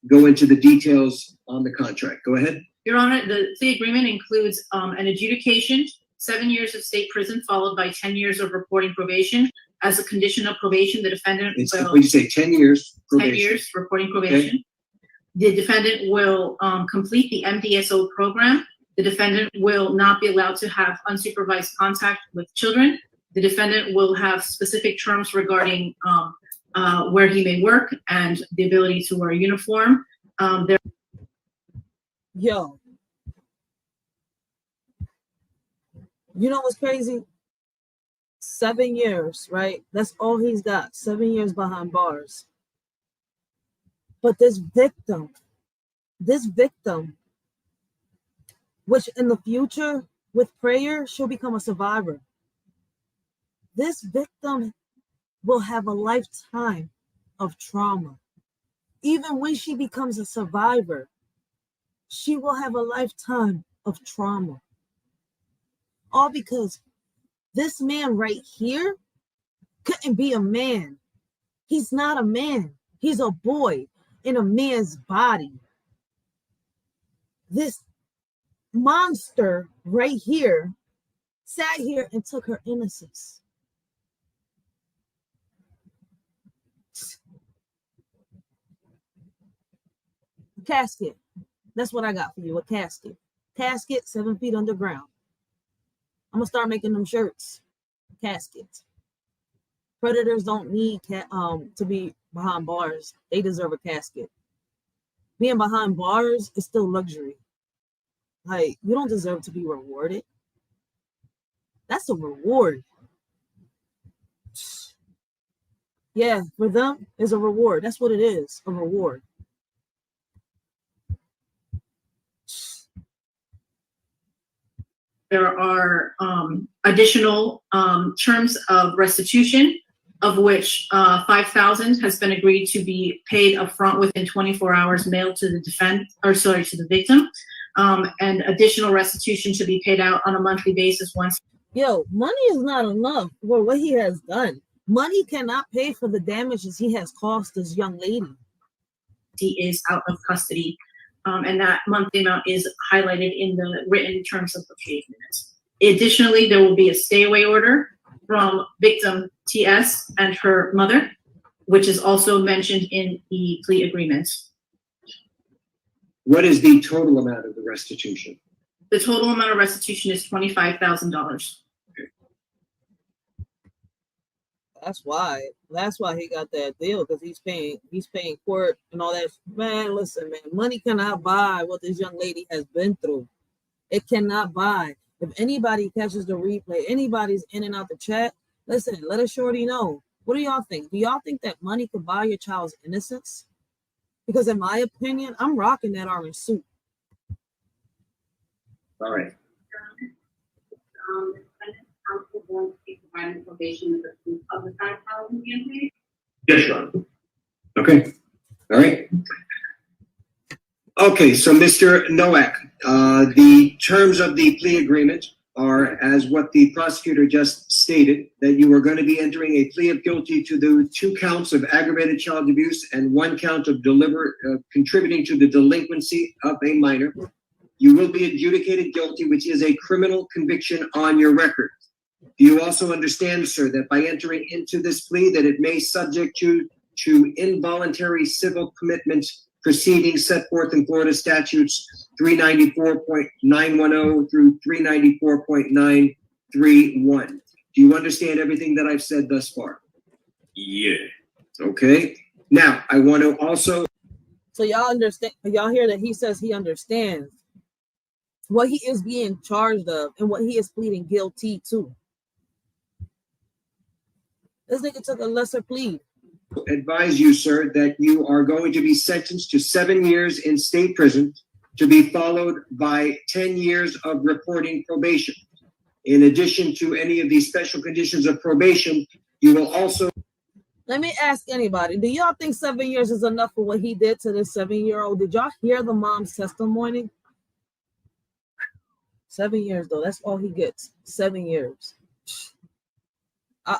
go into the details on the contract. Go ahead. Your Honor, the plea agreement includes an adjudication, 7 years of state prison, followed by 10 years of reporting probation. As a condition of probation, the defendant will... What did you say, 10 years probation? 10 years reporting probation. Okay. The defendant will complete the MDSO program. The defendant will not be allowed to have unsupervised contact with children. The defendant will have specific terms regarding where he may work and the ability to wear a uniform. Yo, you know what's crazy? 7 years, right? That's all he's got. 7 years behind bars. But this victim, which in the future, with prayer, she'll become a survivor. This victim will have a lifetime of trauma. Even when she becomes a survivor, she will have a lifetime of trauma. All because this man right here couldn't be a man. He's not a man. He's a boy in a man's body. This monster right here sat here and took her innocence. Casket. That's what I got for you, a casket. Casket, 7 feet underground. I'm going to start making them shirts. Caskets. Predators don't need to be behind bars. They deserve a casket. Being behind bars is still luxury. Like, you don't deserve to be rewarded. That's a reward. Yeah, for them, it's a reward. That's what it is, a reward. There are additional terms of restitution, of which $5,000 has been agreed to be paid upfront within 24 hours, mailed to the to the victim, and additional restitution to be paid out on a monthly basis once. Yo, money is not enough for what he has done. Money cannot pay for the damages he has caused this young lady. He is out of custody. And that monthly amount is highlighted in the written terms of the plea agreement. Additionally, there will be a stay-away order from victim TS and her mother, which is also mentioned in the plea agreement. What is the total amount of the restitution? The total amount of restitution is $25,000. That's why he got that deal, because he's paying court and all that. Man, listen, man, money cannot buy what this young lady has been through. It cannot buy. If anybody catches the replay, anybody's in and out the chat, listen, let a shorty know. What do y'all think? Do y'all think that money could buy your child's innocence? Because in my opinion, I'm rocking that orange suit. All right. Going to be providing probation of the $5,000 being paid? Yes, Your Honor. Okay. All right. Okay, so Mr. Nowak, the terms of the plea agreement are as what the prosecutor just stated, that you are going to be entering a plea of guilty to the 2 counts of aggravated child abuse and 1 count of deliberate contributing to the delinquency of a minor. You will be adjudicated guilty, which is a criminal conviction on your record. Do you also understand, sir, that by entering into this plea that it may subject you to involuntary civil commitment proceedings set forth in Florida statutes 394.910 through 394.931. Do you understand everything that I've said thus far? Yeah. Okay. Now, I want to also... So y'all understand, y'all hear that he says he understands what he is being charged of and what he is pleading guilty to. This nigga took a lesser plea. advise you, sir, that you are going to be sentenced to 7 years in state prison, to be followed by 10 years of reporting probation. In addition to any of these special conditions of probation, you will also... Let me ask anybody, do y'all think 7 years is enough for what he did to this 7-year-old? Did y'all hear the mom's testimony? 7 years, though. That's all he gets. 7 years. I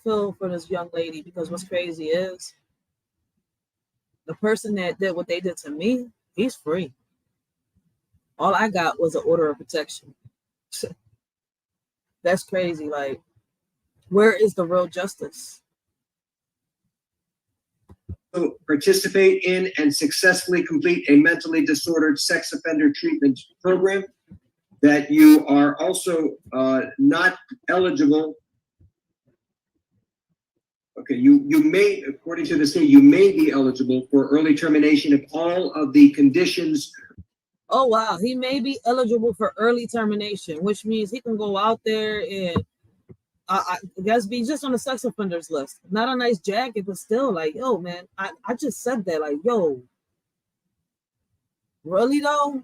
feel for this young lady, because what's crazy is the person that did what they did to me, he's free. All I got was an order of protection. That's crazy. Like, where is the real justice? Participate in and successfully complete a mentally disordered sex offender treatment program, that you are also not eligible. Okay, you may, according to the state, you may be eligible for early termination if all of the conditions. Oh, wow. He may be eligible for early termination, which means he can go out there and I guess be just on the sex offenders list. Not a nice jacket, but still, like, yo, man, I just said that, like, yo, really though?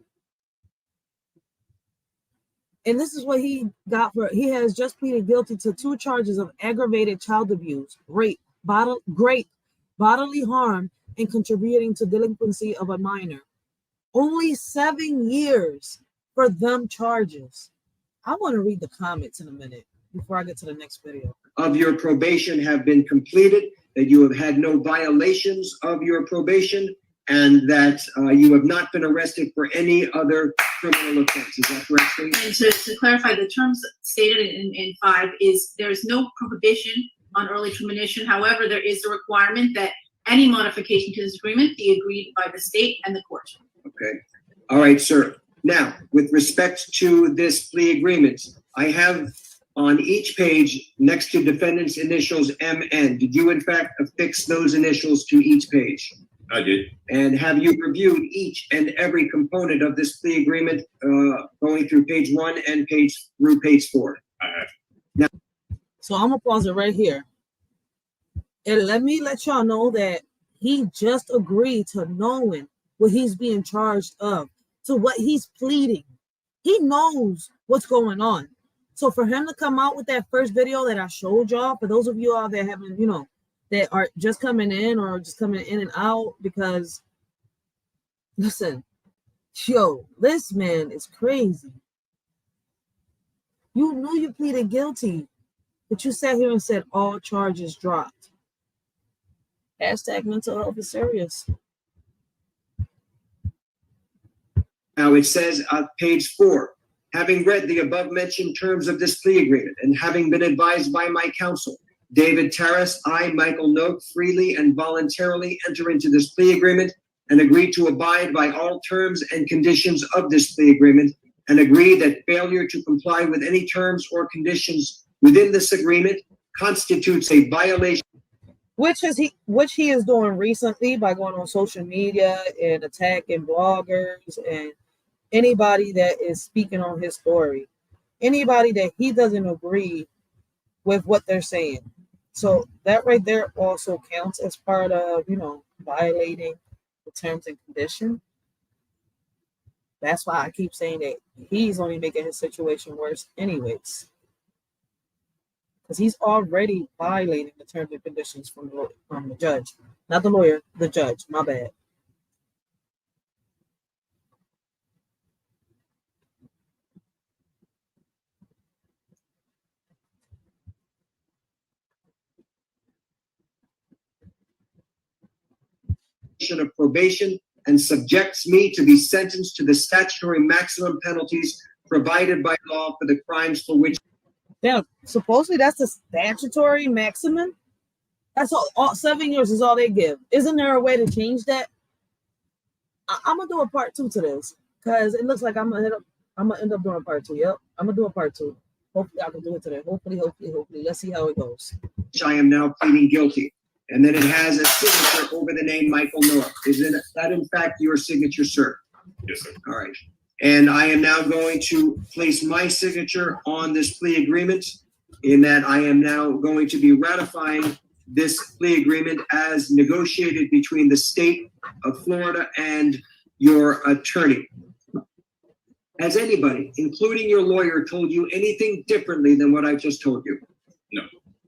And this is what he got for, he has just pleaded guilty to 2 charges of aggravated child abuse, rape, bodily harm, and contributing to delinquency of a minor. Only 7 years for them charges. I want to read the comments in a minute before I get to the next video. Of your probation have been completed, that you have had no violations of your probation, and that you have not been arrested for any other criminal offense. Is that correct, Steve? And to clarify, the terms stated in 5 is there is no prohibition on early termination. However, there is a requirement that any modification to this agreement be agreed by the state and the court. Okay. All right, sir. Now, with respect to this plea agreement, I have on each page next to defendant's initials MN. Did you in fact affix those initials to each page? I did. And have you reviewed each and every component of this plea agreement going through page 1 and through page 4? I have. Now, so I'm gonna pause it right here. And let me let y'all know that he just agreed to knowing what he's being charged of, to what he's pleading. He knows what's going on. So for him to come out with that first video that I showed y'all, for those of you all that haven't, that are just coming in or just coming in and out, because listen, yo, this man is crazy. You knew you pleaded guilty, but you sat here and said all charges dropped. Hashtag mental health is serious. now it says on page 4, having read the above mentioned terms of this plea agreement and having been advised by my counsel, David Terrace, I, Michael Noak, freely and voluntarily enter into this plea agreement and agree to abide by all terms and conditions of this plea agreement, and agree that failure to comply with any terms or conditions within this agreement constitutes a violation. Which he is doing recently by going on social media and attacking bloggers and anybody that is speaking on his story, anybody that he doesn't agree with what they're saying. So that right there also counts as part of, violating the terms and conditions. That's why I keep saying that he's only making his situation worse anyways. Because he's already violating the terms and conditions from the judge. Not the lawyer, the judge. My bad. Of probation and subjects me to be sentenced to the statutory maximum penalties provided by law for the crimes for which. Yeah, supposedly that's the statutory maximum. That's all 7 years is all they give. Isn't there a way to change that? I'm gonna do a part 2 to this because it looks like I'm gonna end up doing a part 2. Yep, I'm gonna do a part 2. Hopefully, I can do it today. Hopefully. Let's see how it goes. I am now pleading guilty. And then it has a signature over the name Michael Miller. Is that in fact your signature, sir? Yes, sir. All right. And I am now going to place my signature on this plea agreement, in that I am now going to be ratifying this plea agreement as negotiated between the state of Florida and your attorney. Has anybody, including your lawyer, told you anything differently than what I just told you? No.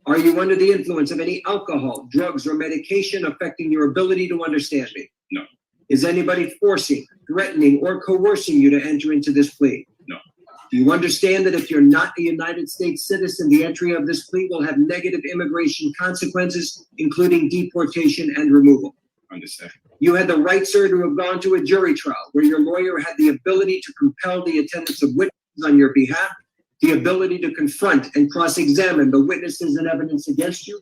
Are you under the influence of any alcohol, drugs, or medication affecting your ability to understand me? No. Is anybody forcing, threatening, or coercing you to enter into this plea? No. Do you understand that if you're not a United States citizen, the entry of this plea will have negative immigration consequences, including deportation and removal? Understand. You had the right, sir, to have gone to a jury trial where your lawyer had the ability to compel the attendance of witnesses on your behalf, the ability to confront and cross-examine the witnesses and evidence against you.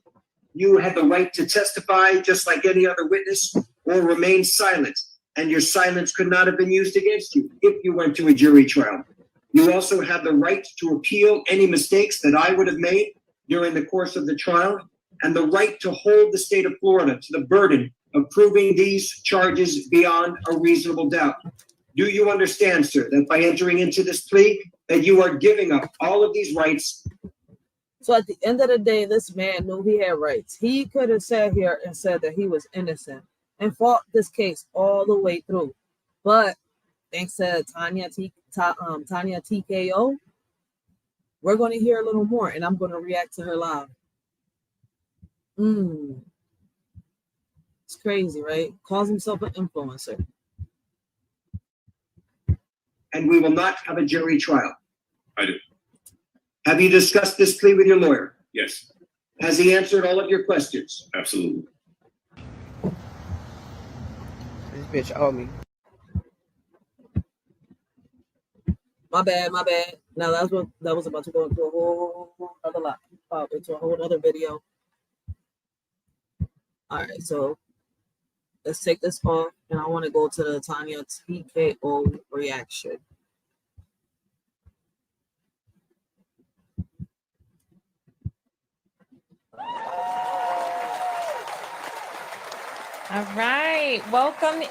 You had the right to testify just like any other witness or remain silent, and your silence could not have been used against you if you went to a jury trial. You also have the right to appeal any mistakes that I would have made during the course of the trial, and the right to hold the state of Florida to the burden of proving these charges beyond a reasonable doubt. Do you understand, sir, that by entering into this plea, that you are giving up all of these rights? So at the end of the day, this man knew he had rights. He could have sat here and said that he was innocent and fought this case all the way through. But thanks to Tanya TKO, we're going to hear a little more, and I'm going to react to her live. It's crazy, right? Calls himself an influencer. And we will not have a jury trial. I do. Have you discussed this plea with your lawyer? Yes. Has he answered all of your questions? Absolutely. This bitch owe me. My bad. Now that was about to go into a whole other lot, into a whole other video. All right, so let's take this off, and I want to go to the Tanya TKO reaction. All right, welcome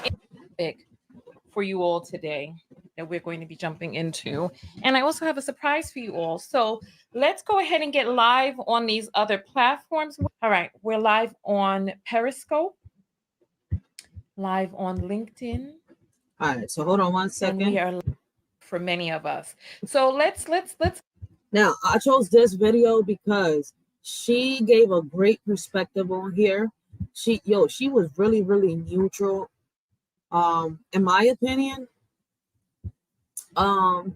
for you all today that we're going to be jumping into. And I also have a surprise for you all. So let's go ahead and get live on these other platforms. All right, we're live on Periscope, live on LinkedIn. All right, so hold on one second. And we are live for many of us. So let's. Now, I chose this video because she gave a great perspective on here. She was really, really neutral. In my opinion. And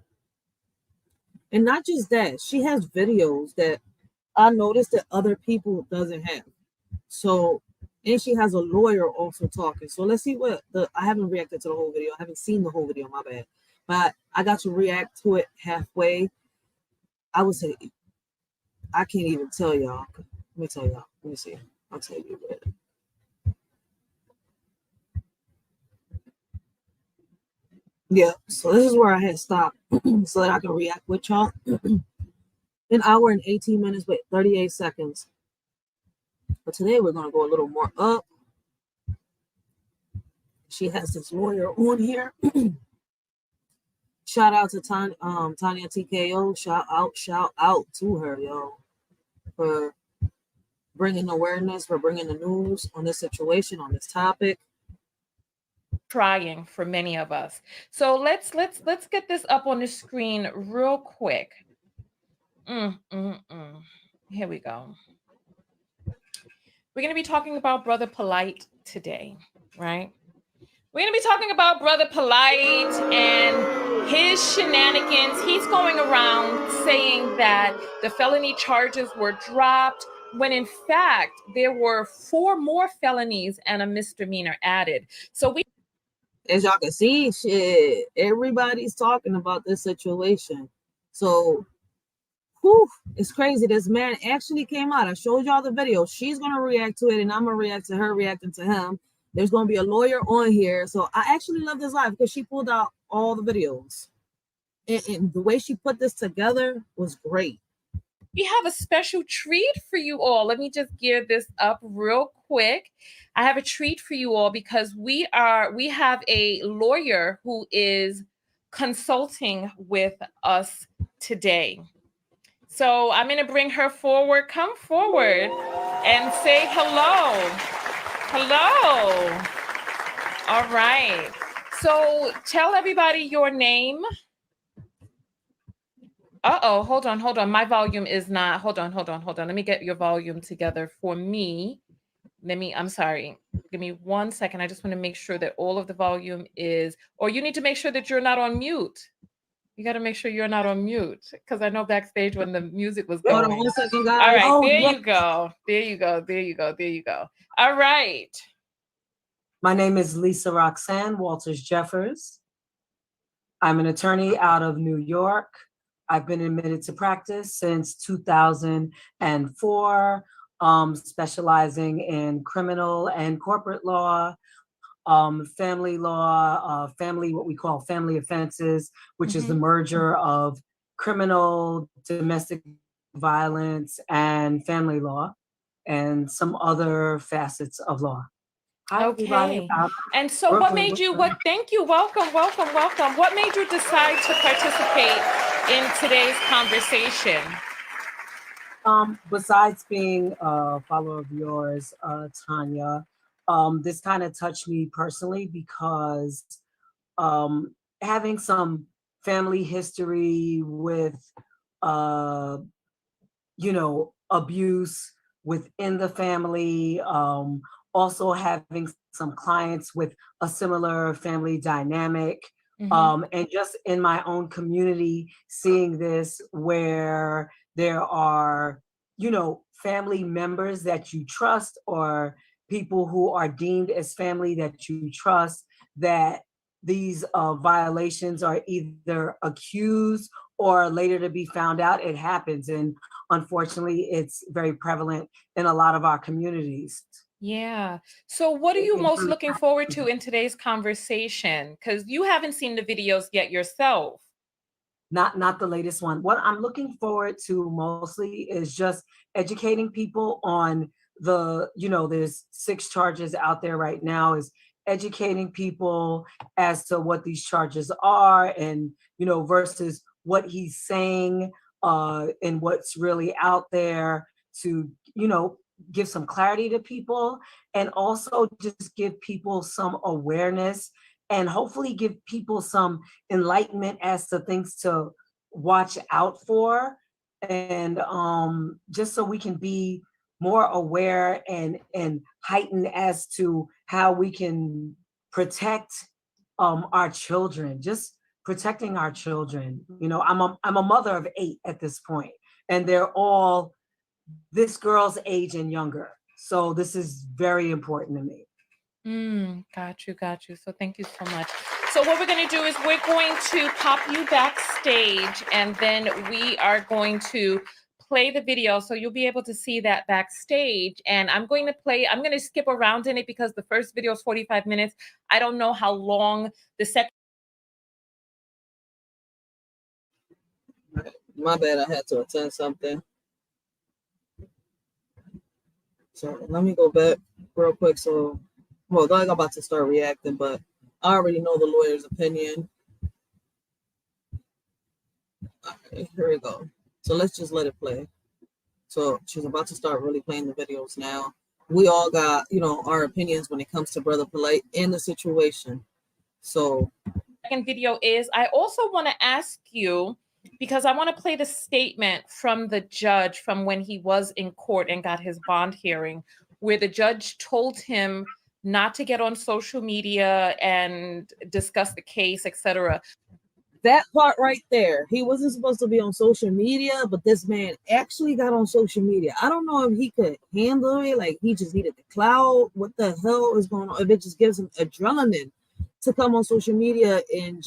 not just that, she has videos that I noticed that other people doesn't have. So, and she has a lawyer also talking. So let's see I haven't reacted to the whole video. I haven't seen the whole video, my bad. But I got to react to it halfway. I would say, I can't even tell y'all. Let me tell y'all. Let me see. I'll tell you what. Yeah, so this is where I had stopped so that I can react with y'all. An hour and 18 minutes, but 38 seconds. But today we're going to go a little more up. She has this lawyer on here. Shout out to Tanya TKO. Shout out to her, yo, for bringing awareness, for bringing the news on this situation, on this topic. Trying for many of us. So let's get this up on the screen real quick. Here we go. We're going to be talking about Brother Polight today, right? We're going to be talking about Brother Polight and his shenanigans. He's going around saying that the felony charges were dropped when in fact there were 4 more felonies and a misdemeanor added. So as y'all can see, shit, everybody's talking about this situation. So, it's crazy. This man actually came out. I showed y'all the video. She's going to react to it, and I'm going to react to her reacting to him. There's going to be a lawyer on here. So I actually love this live because she pulled out all the videos. And the way she put this together was great. We have a special treat for you all. Let me just gear this up real quick. I have a treat for you all because we have a lawyer who is consulting with us today. So I'm going to bring her forward. Come forward and say hello. Hello. All right. So tell everybody your name. Uh-oh, hold on. My volume is not, hold on. Let me get your volume together for me. I'm sorry. Give me 1 second. I just want to make sure that all of the volume is, or you need to make sure that you're not on mute. You got to make sure you're not on mute because I know backstage when the music was going. Hold on 1 second, guys. All right, Oh, there yeah. you go. There you go. All right. My name is Lisa Roxanne Walters Jeffers. I'm an attorney out of New York. I've been admitted to practice since 2004, specializing in criminal and corporate law, family law, what we call family offenses, which is the merger of criminal, domestic violence, and family law, and some other facets of law. Hi, Okay. everybody. And so what made you, thank you, welcome. What made you decide to participate in today's conversation? Besides being a follower of yours, Tanya, this kind of touched me personally because having some family history with, abuse within the family, also having some clients with a similar family dynamic, and just in my own community, seeing this where there are, family members that you trust or people who are deemed as family that you trust, that these violations are either accused or later to be found out. It happens. And unfortunately, it's very prevalent in a lot of our communities. Yeah. So what are you most looking forward to in today's conversation? Because you haven't seen the videos yet yourself. Not the latest one. What I'm looking forward to mostly is just educating people on there's 6 charges out there right now, is educating people as to what these charges are and, versus what he's saying and what's really out there to, give some clarity to people and also just give people some awareness and hopefully give people some enlightenment as to things to watch out for. And just so we can be more aware and heightened as to how we can protect our children, just protecting our children. I'm a mother of 8 at this point, and they're all this girl's age and younger. So this is very important to me. Got you. So thank you so much. So what we're going to do is we're going to pop you backstage and then we are going to play the video. So you'll be able to see that backstage. And I'm going to skip around in it because the first video is 45 minutes. I don't know how long the second. My bad, I had to attend something. So let me go back real quick. So, I'm about to start reacting, but I already know the lawyer's opinion. Okay, here we go. So let's just let it play. So she's about to start really playing the videos now. We all got, our opinions when it comes to Brother Polight in the situation. So second video is, I also want to ask you, because I want to play the statement from the judge from when he was in court and got his bond hearing, where the judge told him not to get on social media and discuss the case, etc. That part right there, he wasn't supposed to be on social media, but this man actually got on social media. I don't know if he could handle it, like he just needed the clout. What the hell is going on? If it just gives him adrenaline to come on social media and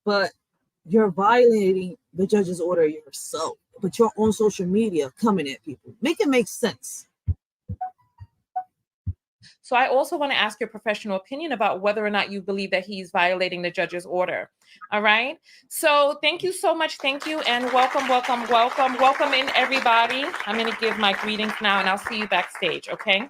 but you're violating the judge's order yourself, but you're on social media coming at people. Make it make sense. So I also want to ask your professional opinion about whether or not you believe that he's violating the judge's order. All right. So thank you so much. Thank you. And welcome in everybody. I'm going to give my greetings now and I'll see you backstage. Okay.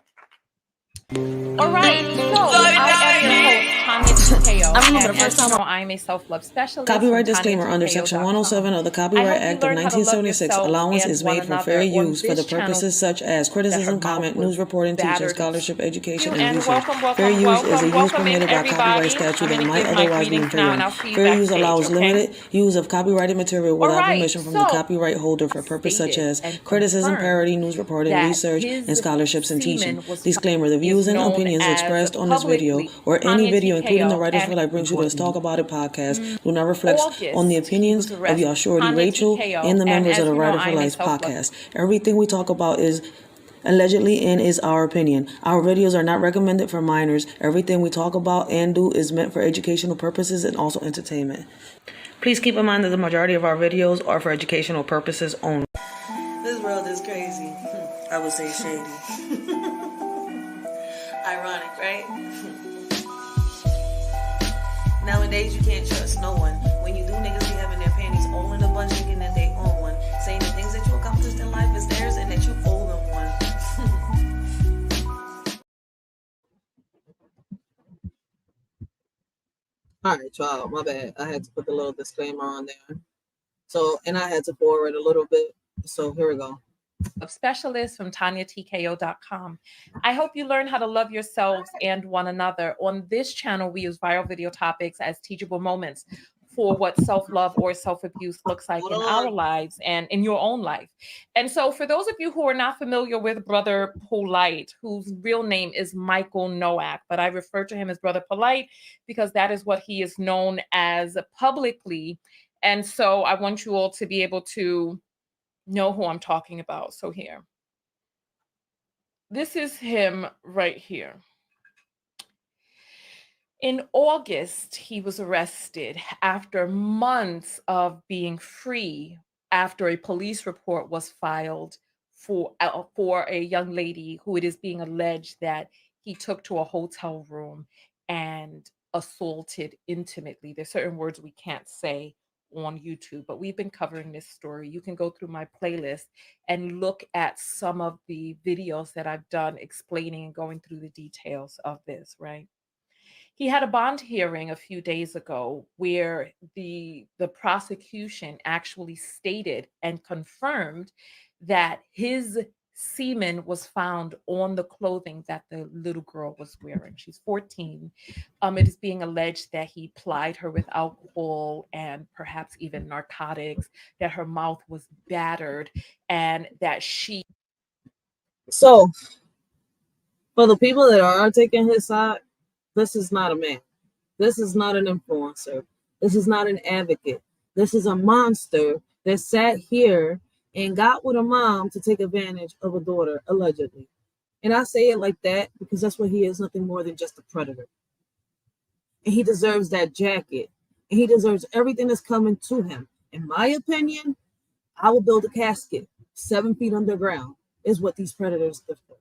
All right, so I am your host, Tanya TKO. I remember the first time I am a self-love specialist. Copyright disclaimer under Section 107 of the Copyright Act of 1976. Allowance is made for fair use for the purposes such as criticism, comment, news reporting, teaching, scholarship, education, and research. Fair use is a use permitted by copyright statute that might otherwise be infringing. Fair use allows limited use of copyrighted material without permission from the copyright holder for purposes such as criticism, parody, news reporting, research, and scholarships and teaching. Disclaimer: the views and opinions expressed on this video or any video, including the Writers for Life Brings You This Talk About It podcast, do not reflect on the opinions of your shorty Racheal and the members of the Writers for Life podcast. Everything we talk about is allegedly and is our opinion. Our videos are not recommended for minors. Everything we talk about and do is meant for educational purposes and also entertainment. Please keep in mind that the majority of our videos are for educational purposes only. This world is crazy. I would say shady. Ironic, right? Nowadays, you can't trust no one. When you do, niggas be having their panties all in a bunch, thinking that they own one. Saying the things that you accomplished in life is theirs and that you owe them one. All right, y'all, my bad. I had to put the little disclaimer on there. So, and I had to forward a little bit. So here we go. Of specialists from TanyaTKO.com. I hope you learn how to love yourselves and one another. On this channel, we use viral video topics as teachable moments for what self-love or self-abuse looks like in our lives and in your own life. And so for those of you who are not familiar with Brother Polight, whose real name is Michael Nowak, but I refer to him as Brother Polight because that is what he is known as publicly. And so I want you all to be able to know who I'm talking about. So here, this is him right here. In August, he was arrested after months of being free after a police report was filed for a young lady who it is being alleged that he took to a hotel room and assaulted intimately. There's certain words we can't say on YouTube, but we've been covering this story. You can go through my playlist and look at some of the videos that I've done explaining and going through the details of this, right? He had a bond hearing a few days ago where the prosecution actually stated and confirmed that his semen was found on the clothing that the little girl was wearing. She's 14. It is being alleged that he plied her with alcohol and perhaps even narcotics, that her mouth was battered, and that she... So, for the people that are taking his side, this is not a man. This is not an influencer. This is not an advocate. This is a monster that sat here and got with a mom to take advantage of a daughter, allegedly. And I say it like that because that's what he is, nothing more than just a predator. And he deserves that jacket. And he deserves everything that's coming to him. In my opinion, I will build a casket 7 feet underground is what these predators deserve.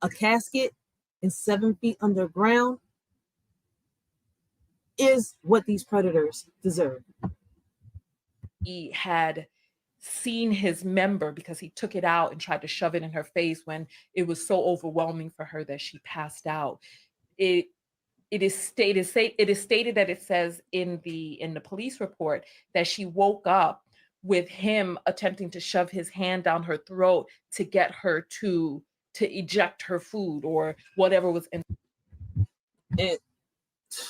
A casket in 7 feet underground is what these predators deserve. He had seen his member because he took it out and tried to shove it in her face when it was so overwhelming for her that she passed out. It is stated that it says in the police report that she woke up with him attempting to shove his hand down her throat to get her to eject her food or whatever was in it.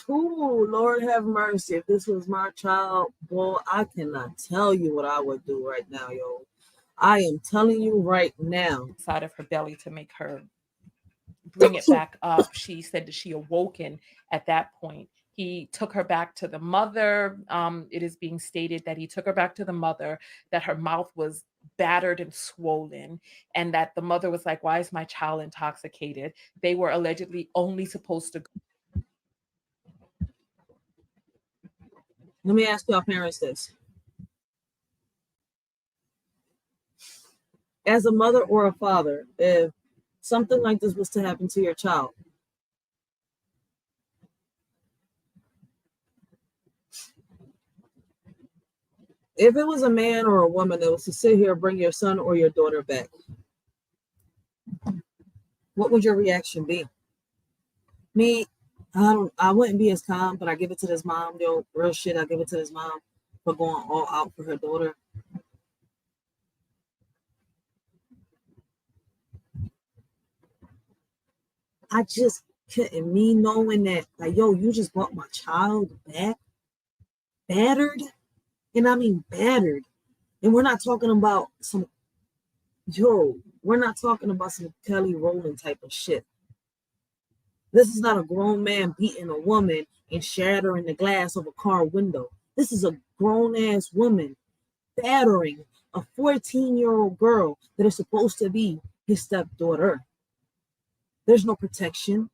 Ooh, Lord have mercy. If this was my child, boy, I cannot tell you what I would do right now, yo. I am telling you right now. Inside of her belly to make her bring it back up. She said that she awoken at that point. He took her back to the mother. It is being stated that he took her back to the mother, that her mouth was battered and swollen, and that the mother was like, why is my child intoxicated? They were allegedly only supposed to... Let me ask y'all parents this. As a mother or a father, if something like this was to happen to your child, If it was a man or a woman that was to sit here, bring your son or your daughter back, what would your reaction be? Me, I wouldn't be as calm, but I give it to this mom, yo, real shit. I give it to this mom for going all out for her daughter. I just couldn't, me knowing that, like, yo, you just brought my child back, battered, and I mean battered. And we're not talking about some, we're not talking about some Kelly Rowland type of shit. This is not a grown man beating a woman and shattering the glass of a car window. This is a grown-ass woman battering a 14-year-old girl that is supposed to be his stepdaughter. There's no protection.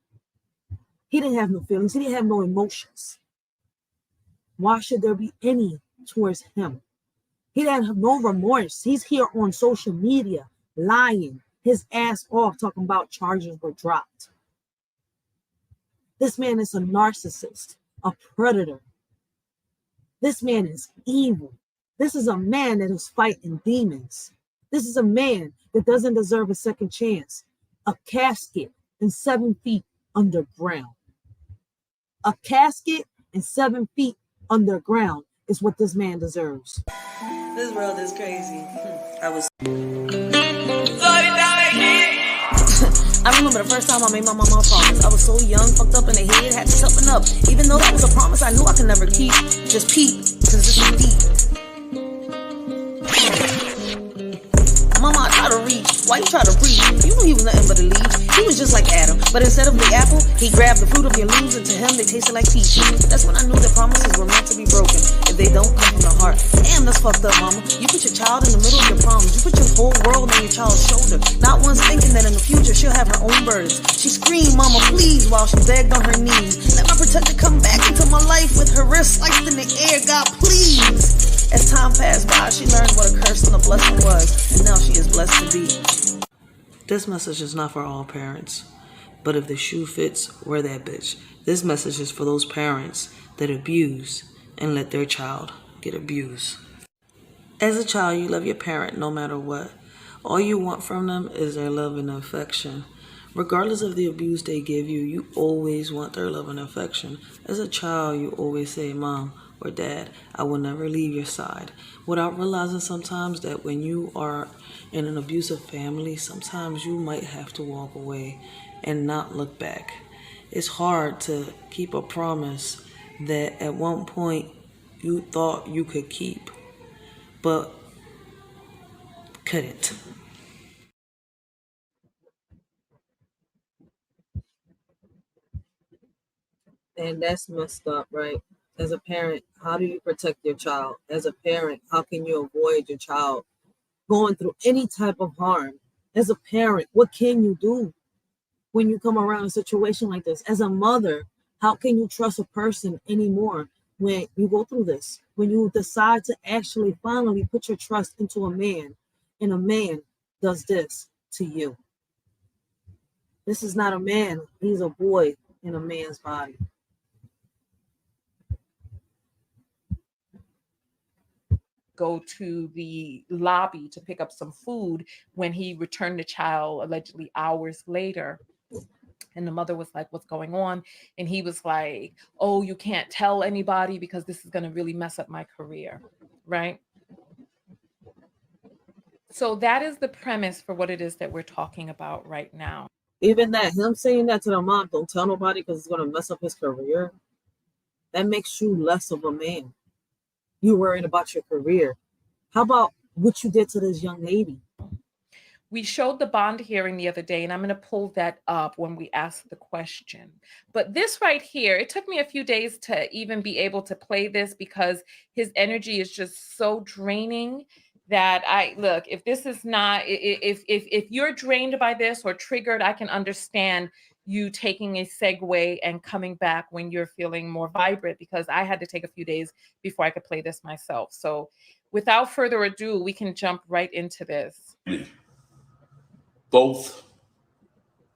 He didn't have no feelings. He didn't have no emotions. Why should there be any towards him? He didn't have no remorse. He's here on social media lying his ass off, talking about charges were dropped. This man is a narcissist, a predator. This man is evil. This is a man that is fighting demons. This is a man that doesn't deserve a second chance. A casket and 7 feet underground. A casket and 7 feet underground is what this man deserves. This world is crazy. I remember the first time I made my mama a promise. I was so young, fucked up in the head, had to toughen up. Even though that was a promise I knew I could never keep. Just peep, cause this is deep. Mama, I try to reach. Why you try to breathe? You knew he was nothing but a leaf. He was just like Adam. But instead of the apple, he grabbed the fruit of your leaves, and to him they tasted like peaches. That's when I knew that promises were meant to be broken if they don't come from the heart. Damn, that's fucked up, mama. You put your child in the middle of your problems. You put your whole world on your child's shoulder. Not once thinking that in the future she'll have her own burdens. She screamed, mama, please, while she begged on her knees. Let my protector come back into my life with her wrist sliced in the air, God, please. As time passed by, she learned what a curse and a blessing was, and now she is blessed to be. This message is not for all parents, but if the shoe fits, wear that bitch. This message is for those parents that abuse and let their child get abused. As a child, you love your parent no matter what. All you want from them is their love and affection. Regardless of the abuse they give you, you always want their love and affection. As a child, you always say, Mom or Dad, I will never leave your side. Without realizing sometimes that when you are in an abusive family, sometimes you might have to walk away and not look back. It's hard to keep a promise that at one point you thought you could keep, but couldn't. And that's messed up, right? As a parent, how do you protect your child? As a parent, how can you avoid your child going through any type of harm? As a parent, what can you do when you come around a situation like this? As a mother, how can you trust a person anymore when you go through this? When you decide to actually finally put your trust into a man, and a man does this to you. This is not a man. He's a boy in a man's body. Go to the lobby to pick up some food when he returned the child allegedly hours later. And the mother was like, what's going on? And he was like, oh, you can't tell anybody because this is going to really mess up my career, right? So that is the premise for what it is that we're talking about right now. Even that, him saying that to the mom, don't tell nobody because it's going to mess up his career, that makes you less of a man. You worried about your career. How about what you did to this young lady? We showed the bond hearing the other day, and I'm going to pull that up when we ask the question. But this right here, it took me a few days to even be able to play this because his energy is just so draining that if this is not, if you're drained by this or triggered, I can understand you taking a segue and coming back when you're feeling more vibrant, because I had to take a few days before I could play this myself. So without further ado, we can jump right into this. Both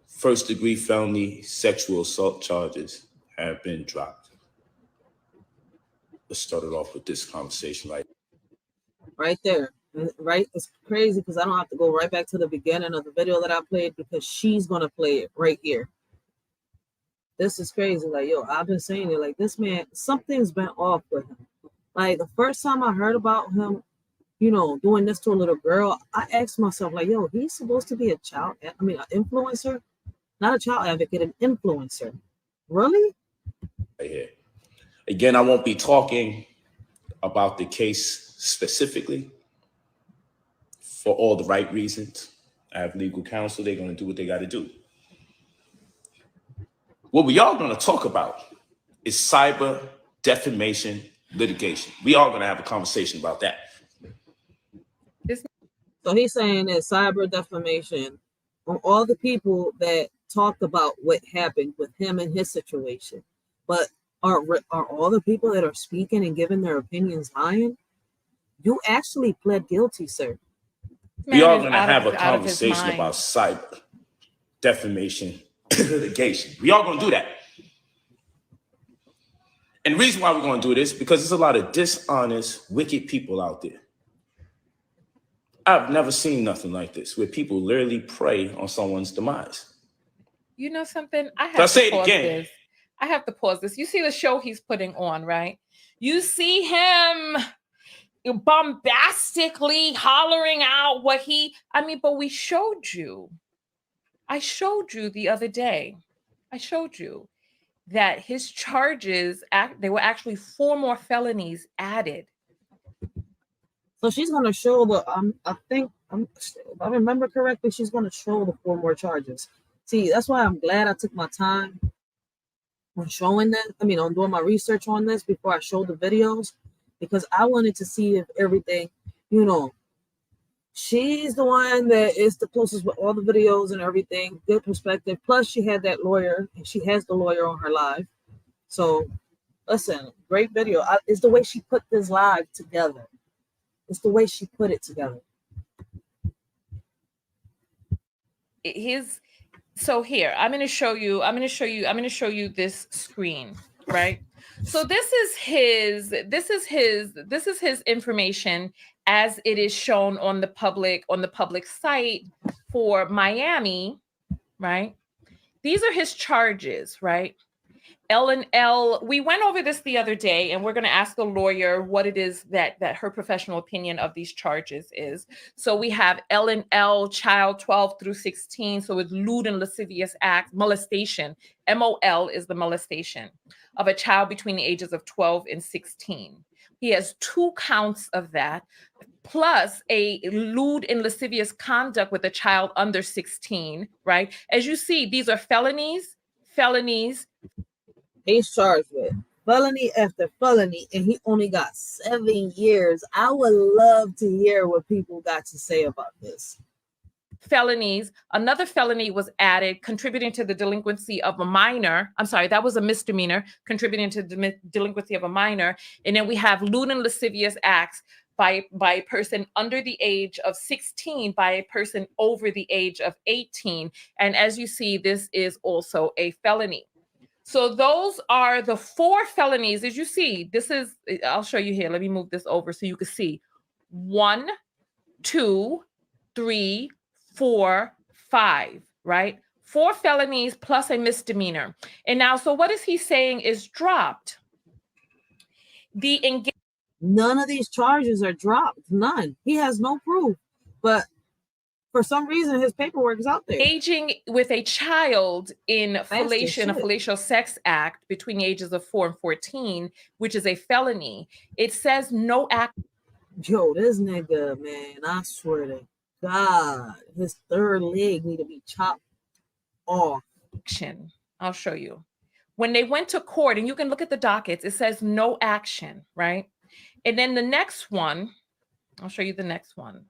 first-degree felony sexual assault charges have been dropped. Let's start it off with this conversation right right there. Right? It's crazy because I don't have to go right back to the beginning of the video that I played because she's going to play it right here. This is crazy. Like, yo, I've been saying it. Like, this man, something's been off with him. Like, the first time I heard about him, you know, doing this to a little girl, I asked myself, like, yo, he's supposed to be an influencer, not a child advocate, an influencer. Really? Right here. Again, I won't be talking about the case specifically for all the right reasons. I have legal counsel. They're going to do what they got to do. What we are going to talk about is cyber defamation litigation. We are going to have a conversation about that. So he's saying that cyber defamation on all the people that talked about what happened with him and his situation. But are all the people that are speaking and giving their opinions lying? You actually pled guilty, sir. We are going to have a conversation about cyber defamation litigation. We are going to do that. And the reason why we're going to do this, because there's a lot of dishonest, wicked people out there. I've never seen nothing like this, where people literally prey on someone's demise. You know something? I have to pause this. I have to pause this. You see the show he's putting on, right? You see him bombastically hollering out what but we showed you. I showed you the other day. I showed you that his charges, there were actually 4 more felonies added. So she's going to show if I remember correctly, she's going to show the 4 more charges. See, that's why I'm glad I took my time on showing that. On doing my research on this before I showed the videos, because I wanted to see if everything, she's the one that is the closest with all the videos and everything, good perspective. Plus she had that lawyer, and she has the lawyer on her live. So listen, great video. It's the way she put this live together. It's the way she put it together. So here, I'm going to show you this screen, right? So this is his information as it is shown on the public site for Miami, right? These are his charges, right? L&L, we went over this the other day, and we're going to ask the lawyer what it is that her professional opinion of these charges is. So we have L&L, child 12 through 16. So it's lewd and lascivious act, molestation. MOL is the molestation of a child between the ages of 12 and 16. He has 2 counts of that, plus a lewd and lascivious conduct with a child under 16, right? As you see, these are felonies. He's charged with felony after felony, and he only got 7 years. I would love to hear what people got to say about this. Felonies. Another felony was added, contributing to the delinquency of a minor. I'm sorry, that was a misdemeanor, contributing to the delinquency of a minor. And then we have lewd and lascivious acts by a person under the age of 16, by a person over the age of 18. And as you see, this is also a felony. So those are the 4 felonies. As you see, I'll show you here. Let me move this over so you can see. 1, 2, 3, 4, 5, right? 4 felonies plus a misdemeanor. And now, so what is he saying is dropped? None of these charges are dropped. None. He has no proof. But for some reason, his paperwork is out there. Engaging with a child in fellation, a fallacial sex act between the ages of 4 and 14, which is a felony. It says no act. Yo, this nigga, man, I swear to God, his 3rd leg need to be chopped off. I'll show you. When they went to court, and you can look at the dockets, it says no action, right? And then the next one, I'll show you the next one.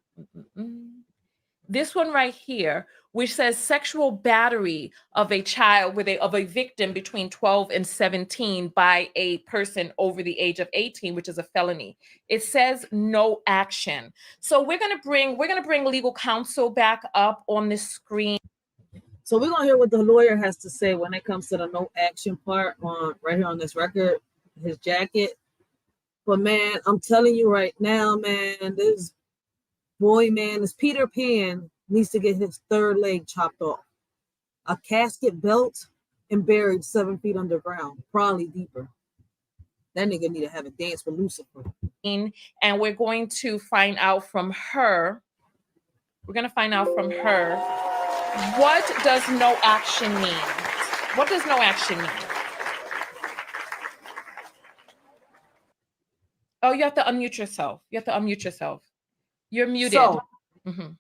This one right here, which says sexual battery of a child of a victim between 12 and 17 by a person over the age of 18, which is a felony. It says no action. So we're gonna bring legal counsel back up on this screen. So we're gonna hear what the lawyer has to say when it comes to the no action part on right here on this record, his jacket. But man, I'm telling you right now, man, this boy, man, this Peter Pan needs to get his third leg chopped off. A casket built and buried 7 feet underground, probably deeper. That nigga need to have a dance with Lucifer. And we're going to find out from her. We're going to find out from her, what does no action mean? What does no action mean? Oh, you have to unmute yourself. You have to unmute yourself. You're muted. So, can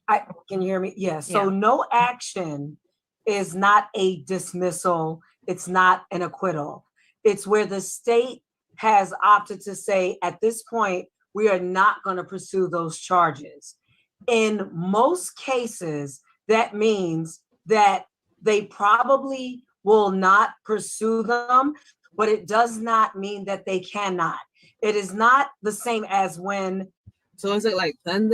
you hear me? Yeah. So no action is not a dismissal. It's not an acquittal. It's where the state has opted to say, at this point, we are not going to pursue those charges. In most cases, that means that they probably will not pursue them, but it does not mean that they cannot. It is not the same as when. So is it like then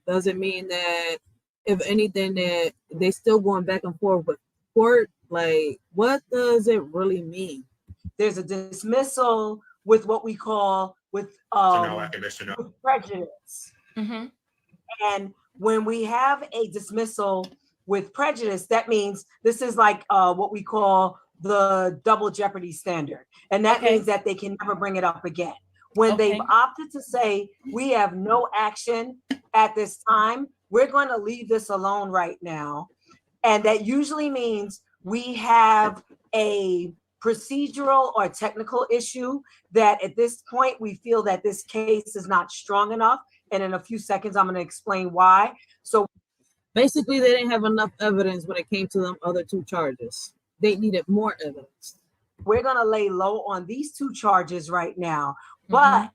does it mean that if anything that they still going back and forth with court? Like, what does it really mean? There's a dismissal with what we call with prejudice. Mm-hmm. And when we have a dismissal with prejudice, that means this is like what we call the double jeopardy standard. And that means that they can never bring it up again. When they've opted to say, we have no action at this time, we're going to leave this alone right now. And that usually means we have a procedural or technical issue that at this point, we feel that this case is not strong enough. And in a few seconds, I'm going to explain why. So basically, they didn't have enough evidence when it came to them other two charges. They needed more evidence. We're going to lay low on these two charges right now, but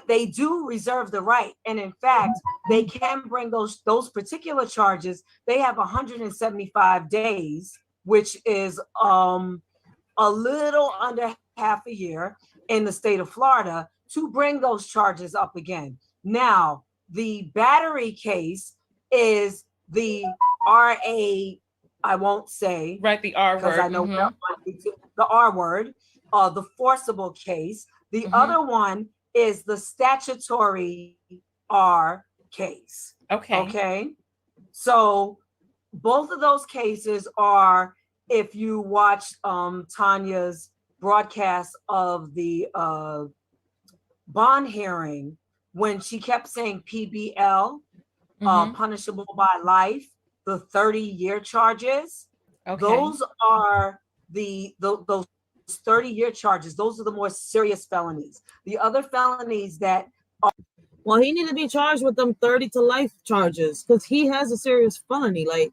they do reserve the right. And in fact, they can bring those particular charges. They have 175 days, which is a little under half a year in the state of Florida to bring those charges up again. Now, the battery case is the RA, I won't say. Right, the R word. Because I know the R word, the forcible case. The other one is the statutory R case. Okay. So both of those cases are, if you watch Tanya's broadcast of the bond hearing, when she kept saying PBL, punishable by life, the 30-year charges, those are those 30-year charges. Those are the more serious felonies. The other felonies that are. Well, he needed to be charged with them 30 to life charges because he has a serious felony. Like,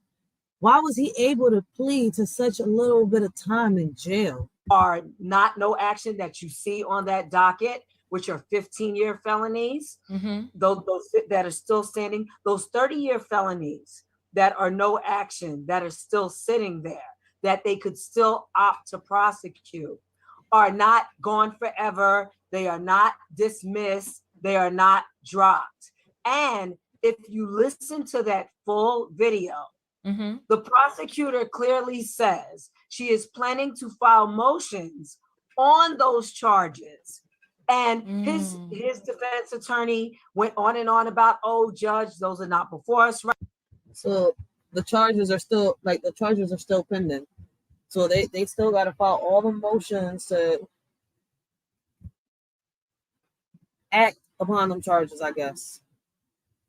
why was he able to plead to such a little bit of time in jail? Are not no action that you see on that docket, which are 15-year felonies, those that are still standing, those 30-year felonies that are no action, that are still sitting there, that they could still opt to prosecute, are not gone forever. They are not dismissed. They are not dropped. And if you listen to that full video, the prosecutor clearly says she is planning to file motions on those charges. And his defense attorney went on and on about, oh, judge, those are not before us. Right? So the charges are still pending. So they still got to file all the motions to act upon them charges, I guess.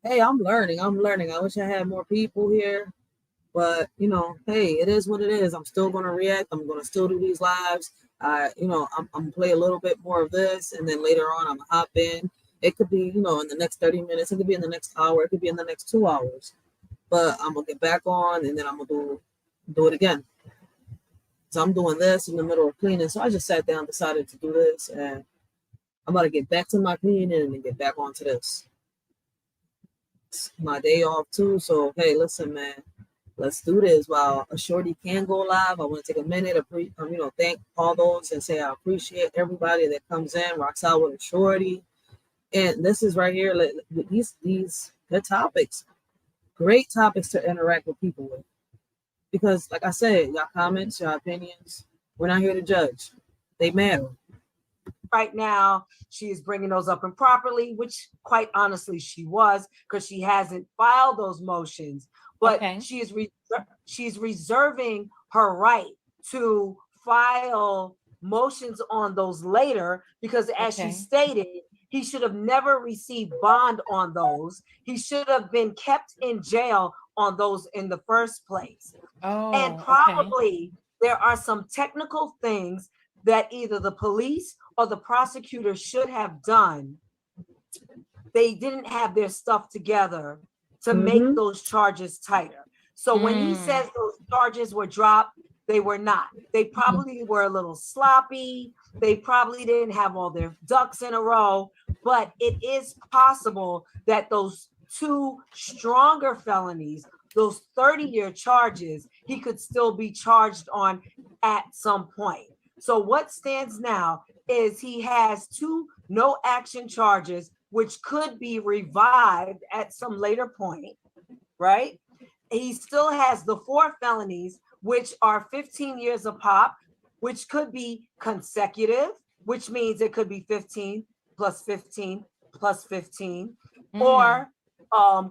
Hey, I'm learning. I wish I had more people here. But, hey, it is what it is. I'm still going to react. I'm going to still do these lives. I'm going to play a little bit more of this. And then later on, I'm going to hop in. It could be, in the next 30 minutes. It could be in the next hour. It could be in the next 2 hours. But I'm going to get back on, and then I'm going to do it again. So I'm doing this in the middle of cleaning. So I just sat down, decided to do this. And I'm about to get back to my cleaning and then get back onto this. It's my day off, too. So, hey, listen, man. Let's do this while a shorty can go live. I want to take a minute to thank all those and say I appreciate everybody that comes in, rocks out with a shorty. And this is right here, these good topics, great topics to interact with people with. Because like I said, y'all comments, y'all opinions, we're not here to judge. They matter. right now she is bringing those up improperly, which quite honestly she was, because she hasn't filed those motions. But Okay. she's reserving her right to file motions on those later, because as she stated, he should have never received bond on those. He should have been kept in jail on those in the first place. Oh, and probably there are some technical things that either the police or the prosecutor should have done. They didn't have their stuff together to make those charges tighter. So when he says those charges were dropped, they were not. They probably were a little sloppy. They probably didn't have all their ducks in a row, but it is possible that those two stronger felonies, those 30-year charges, he could still be charged on at some point. So what stands now is he has two no action charges, which could be revived at some later point, right? He still has the 4 felonies, which are 15 years a pop, which could be consecutive, which means it could be 15 plus 15 plus 15, or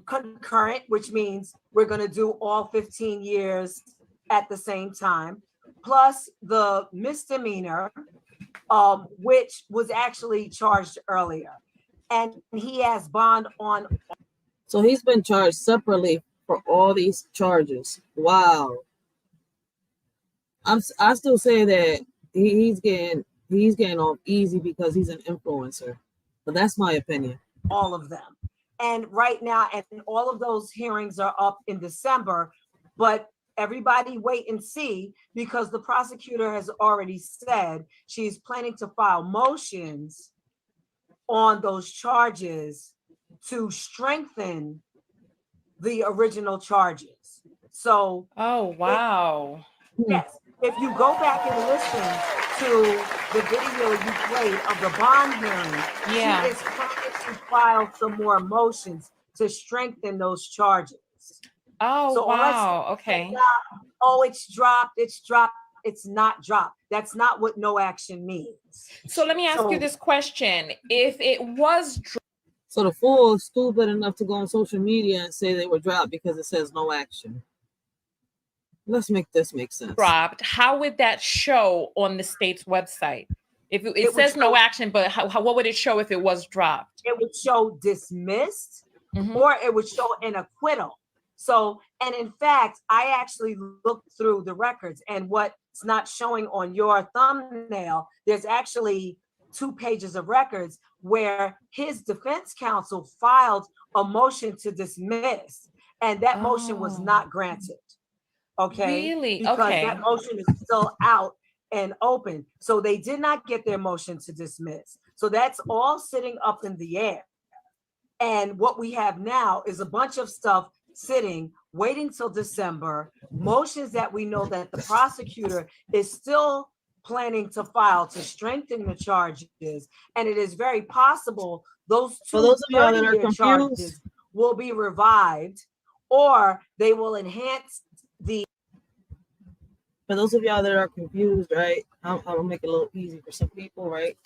concurrent, which means we're going to do all 15 years at the same time, plus the misdemeanor, which was actually charged earlier. And he has bond on. So he's been charged separately for all these charges. Wow. I still say that he's getting off easy because he's an influencer, but that's my opinion. All of them. And right now, and all of those hearings are up in December, but everybody wait and see, because the prosecutor has already said she's planning to file motions on those charges to strengthen the original charges. So, oh, wow. Yes, if you go back and listen to the video you played of the bond hearing, she is planning to file some more motions to strengthen those charges. Oh, so wow. Okay. Oh, it's dropped. It's not dropped. That's not what no action means. So let me ask you this question. If it was so the fool is stupid enough to go on social media and say they were dropped because it says no action. Let's make this make sense. Dropped, how would that show on the state's website? If it says no action, but what would it show if it was dropped? It would show dismissed, or it would show an acquittal. So, and in fact, I actually looked through the records, and what's not showing on your thumbnail, there's actually 2 pages of records where his defense counsel filed a motion to dismiss, and that motion was not granted. Okay, really? Because that motion is still out and open. So they did not get their motion to dismiss. So that's all sitting up in the air. And what we have now is a bunch of stuff sitting, waiting till December, motions that we know that the prosecutor is still planning to file to strengthen the charges. And it is very possible those 2 30-year charges will be revived, or they will enhance the. For those of y'all that are confused, right? I'll make it a little easy for some people, right?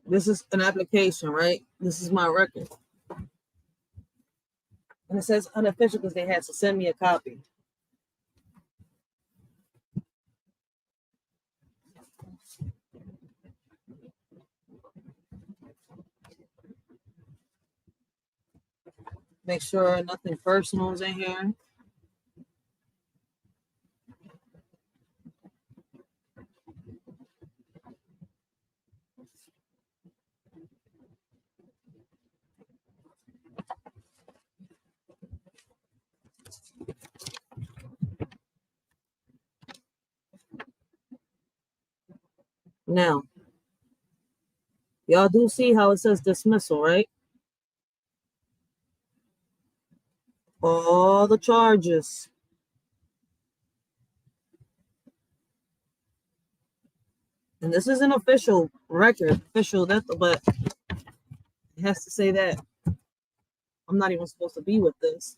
This is an application, right? This is my record. And it says unofficial because they had to send me a copy. Make sure nothing personal is in here. Now, y'all do see how it says dismissal, right? All the charges. And this is an official record, but it has to say that. I'm not even supposed to be with this,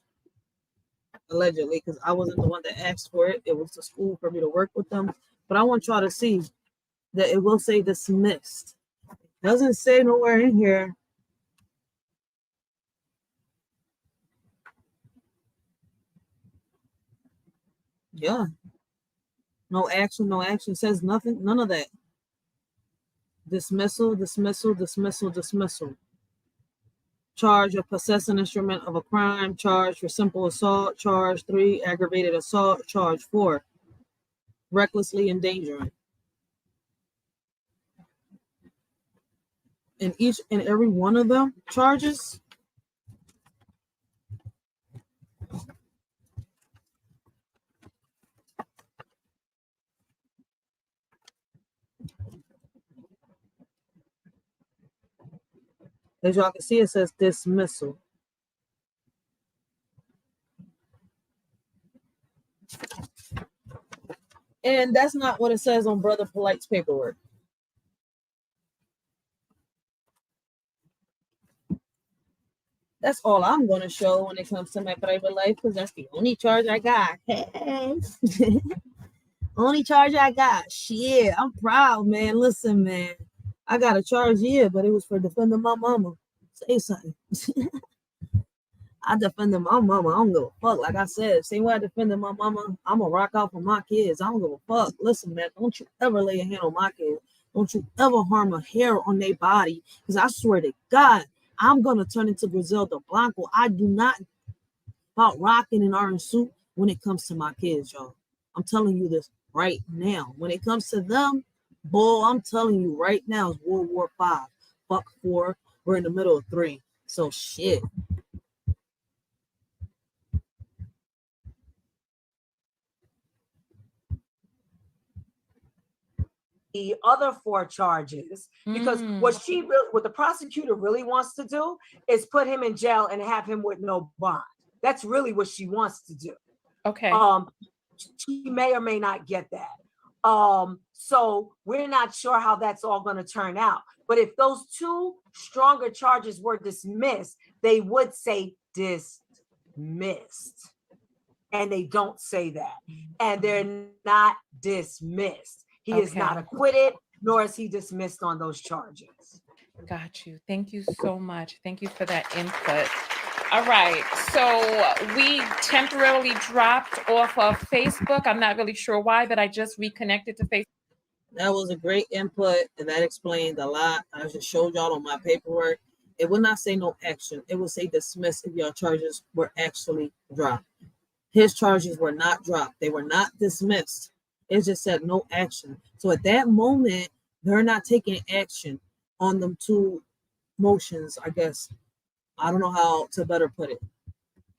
allegedly, because I wasn't the one that asked for it. It was the school for me to work with them. But I want y'all to see that it will say dismissed. It doesn't say nowhere in here. Yeah. No action, no action. Says nothing, none of that. Dismissal, dismissal, dismissal, dismissal. Charge of possessing instrument of a crime, charge for simple assault, charge 3, aggravated assault, charge 4, recklessly endangering. In each and every one of them charges, as y'all can see, it says dismissal. And that's not what it says on Brother Polite's paperwork. That's all I'm going to show when it comes to my private life, because that's the only charge I got. Only charge I got. Shit, I'm proud, man. Listen, man. I got a charge here, but it was for defending my mama. Say something. I defended my mama. I don't give a fuck. Like I said, same way I defended my mama, I'm going to rock out for my kids. I don't give a fuck. Listen, man, don't you ever lay a hand on my kids. Don't you ever harm a hair on their body, because I swear to God, I'm going to turn into Griselda Blanco. I do not about rocking an orange suit when it comes to my kids, y'all. I'm telling you this right now. When it comes to them, boy, I'm telling you right now, it's World War V. Fuck 4. We're in the middle of 3. So shit. The other 4 charges, because what the prosecutor really wants to do is put him in jail and have him with no bond. That's really what she wants to do. Okay. She may or may not get that. So we're not sure how that's all going to turn out. But if those 2 stronger charges were dismissed, they would say dismissed. And they don't say that. And they're not dismissed. He is not acquitted, nor is he dismissed on those charges. Got you. Thank you so much. Thank you for that input. All right. So we temporarily dropped off of Facebook. I'm not really sure why, but I just reconnected to Facebook. That was a great input, and that explained a lot. I just showed y'all on my paperwork. It would not say no action. It would say dismiss if your charges were actually dropped. His charges were not dropped. They were not dismissed. It just said no action. So at that moment, they're not taking action on them 2 motions, I guess. I don't know how to better put it.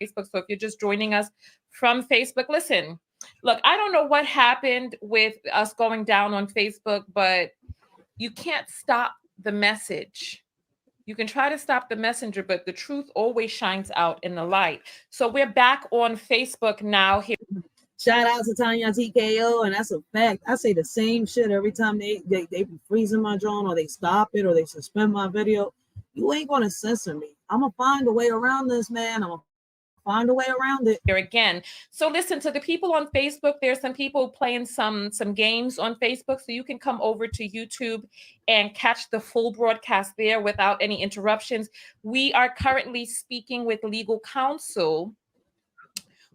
Facebook. So if you're just joining us from Facebook, listen, look, I don't know what happened with us going down on Facebook, but you can't stop the message. You can try to stop the messenger, but the truth always shines out in the light. So we're back on Facebook now here. Shout out to Tanya TKO, and that's a fact. I say the same shit every time they be freezing my drone, or they stop it, or they suspend my video. You ain't gonna censor me. I'm gonna find a way around this, man. I'm gonna find a way around it. Here again. So listen, to the people on Facebook, there's some people playing some games on Facebook, so you can come over to YouTube and catch the full broadcast there without any interruptions. We are currently speaking with legal counsel,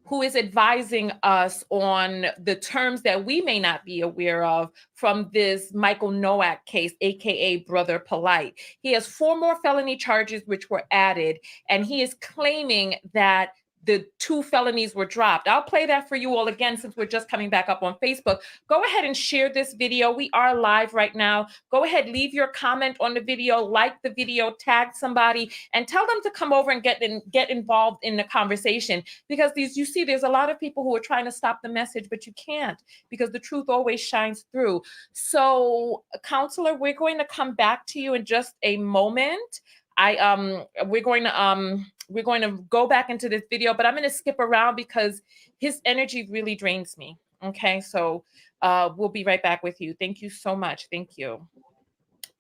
who is advising us on the terms that we may not be aware of from this Michael Nowak case, aka Brother Polite. He has 4 more felony charges which were added, and he is claiming that the 2 felonies were dropped. I'll play that for you all again, since we're just coming back up on Facebook. Go ahead and share this video. We are live right now. Go ahead, leave your comment on the video, like the video, tag somebody, and tell them to come over and get involved in the conversation. Because you see, there's a lot of people who are trying to stop the message, but you can't, because the truth always shines through. So, Counselor, we're going to come back to you in just a moment. We're going to go back into this video, but I'm going to skip around because his energy really drains me. Okay, so we'll be right back with you. Thank you so much. Thank you.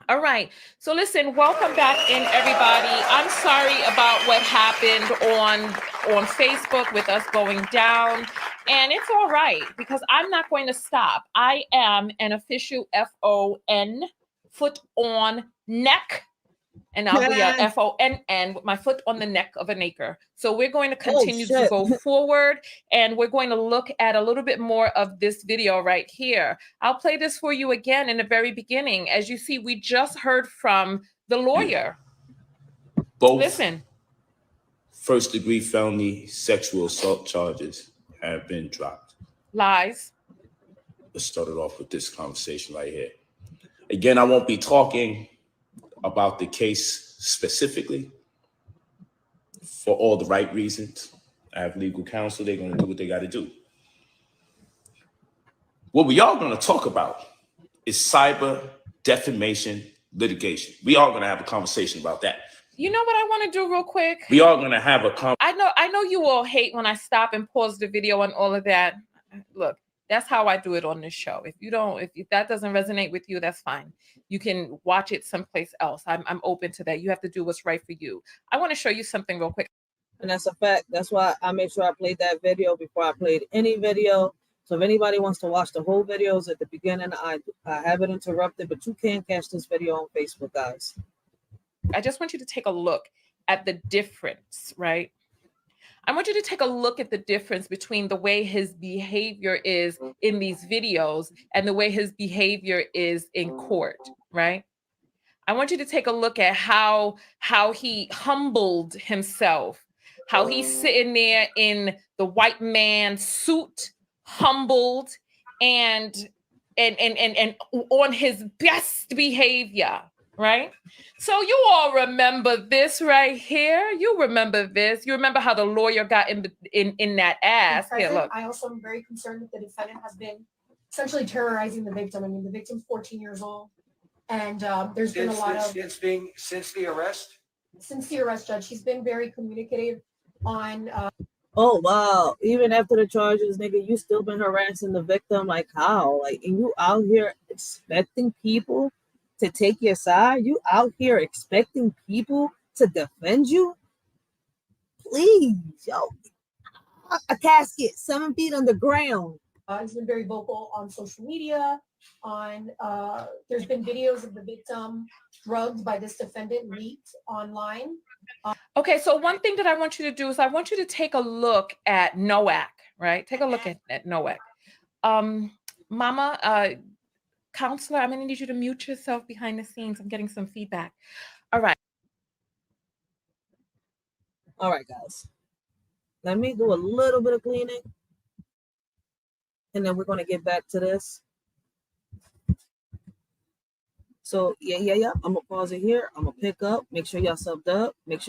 All right. So listen, welcome back in, everybody. I'm sorry about what happened on Facebook with us going down. And it's all right, because I'm not going to stop. I am an official FON, foot on neck. And I'll be a FONN with my foot on the neck of an acre. So we're going to continue to go forward, and we're going to look at a little bit more of this video right here. I'll play this for you again in the very beginning. As you see, we just heard from the lawyer. Both Listen. first-degree felony sexual assault charges have been dropped. Lies. Let's start it off with this conversation right here. Again, I won't be talking about the case specifically for all the right reasons. I have legal counsel. They're going to do what they got to do. What we are going to talk about is cyber defamation litigation. We are going to have a conversation about that. You know what I want to do real quick? We are going to have a I know you all hate when I stop and pause the video and all of that. Look, that's how I do it on this show. If that doesn't resonate with you, that's fine. You can watch it someplace else. I'm open to that. You have to do what's right for you. I want to show you something real quick. And that's a fact. That's why I made sure I played that video before I played any video. So if anybody wants to watch the whole videos at the beginning, I have it interrupted, but you can catch this video on Facebook, guys. I just want you to take a look at the difference, right? I want you to take a look at the difference between the way his behavior is in these videos and the way his behavior is in court, right? I want you to take a look at how he humbled himself, how he's sitting there in the white man suit, humbled and on his best behavior, right? So you all remember this right here. You remember this. You remember how the lawyer got in that ass. Here, look. I also am very concerned that the defendant has been essentially terrorizing the victim. I mean, the victim's 14 years old, and there's been a lot of since the arrest. Since the arrest, Judge, he's been very communicative on. Oh wow! Even after the charges, nigga, you still been harassing the victim. Like how? Like, and you out here expecting people to take your side? You out here expecting people to defend you? Please, yo, a casket 7 feet underground. He's been very vocal on social media. There's been videos of the victim drugged by this defendant leaked online. Okay, so one thing that I want you to do is I want you to take a look at NOAC, right? Take a look at NOAC. Mama, counselor, I'm going to need you to mute yourself behind the scenes. I'm getting some feedback. All right. All right, guys. Let me do a little bit of cleaning, and then we're going to get back to this. So, yeah. I'm going to pause it here. I'm going to pick up. Make sure y'all subbed up. If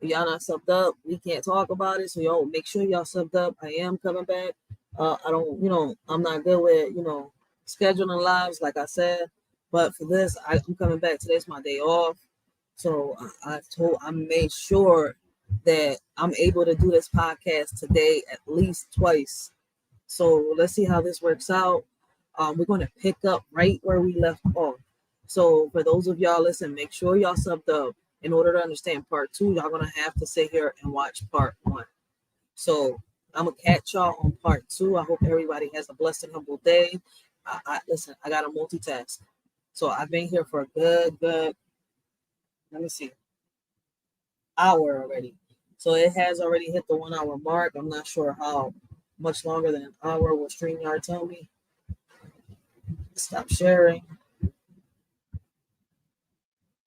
y'all not subbed up, we can't talk about it. So, yo, make sure y'all subbed up. I am coming back. I'm not good with, scheduling lives, like I said. But for this, I'm coming back. Today's my day off. So, I made sure that I'm able to do this podcast today at least twice. So, let's see how this works out. We're going to pick up right where we left off. So for those of y'all, listen, make sure y'all subbed up. In order to understand part 2, y'all going to have to sit here and watch part 1. So I'm going to catch y'all on part 2. I hope everybody has a blessed and humble day. Listen, I got to multitask. So I've been here for a good, let me see, hour already. So it has already hit the 1 hour mark. I'm not sure how much longer than an hour will StreamYard tell me. Stop sharing.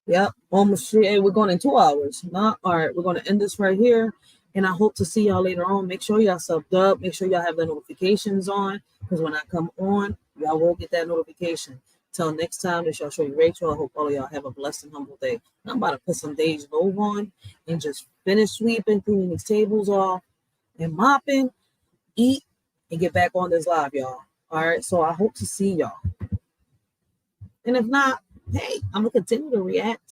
Yep, almost. We're going in 2 hours. All right, we're going to end this right here. And I hope to see y'all later on. Make sure y'all subbed up. Make sure y'all have the notifications on. Because when I come on, y'all will get that notification. Till next time, this y'all Shorty Racheal. I hope all of y'all have a blessed and humble day. I'm about to put some Dej Low on and just finish sweeping, cleaning these tables off, and mopping, eat, and get back on this live, y'all. All right, so I hope to see y'all. And if not, hey, I'm going to continue to react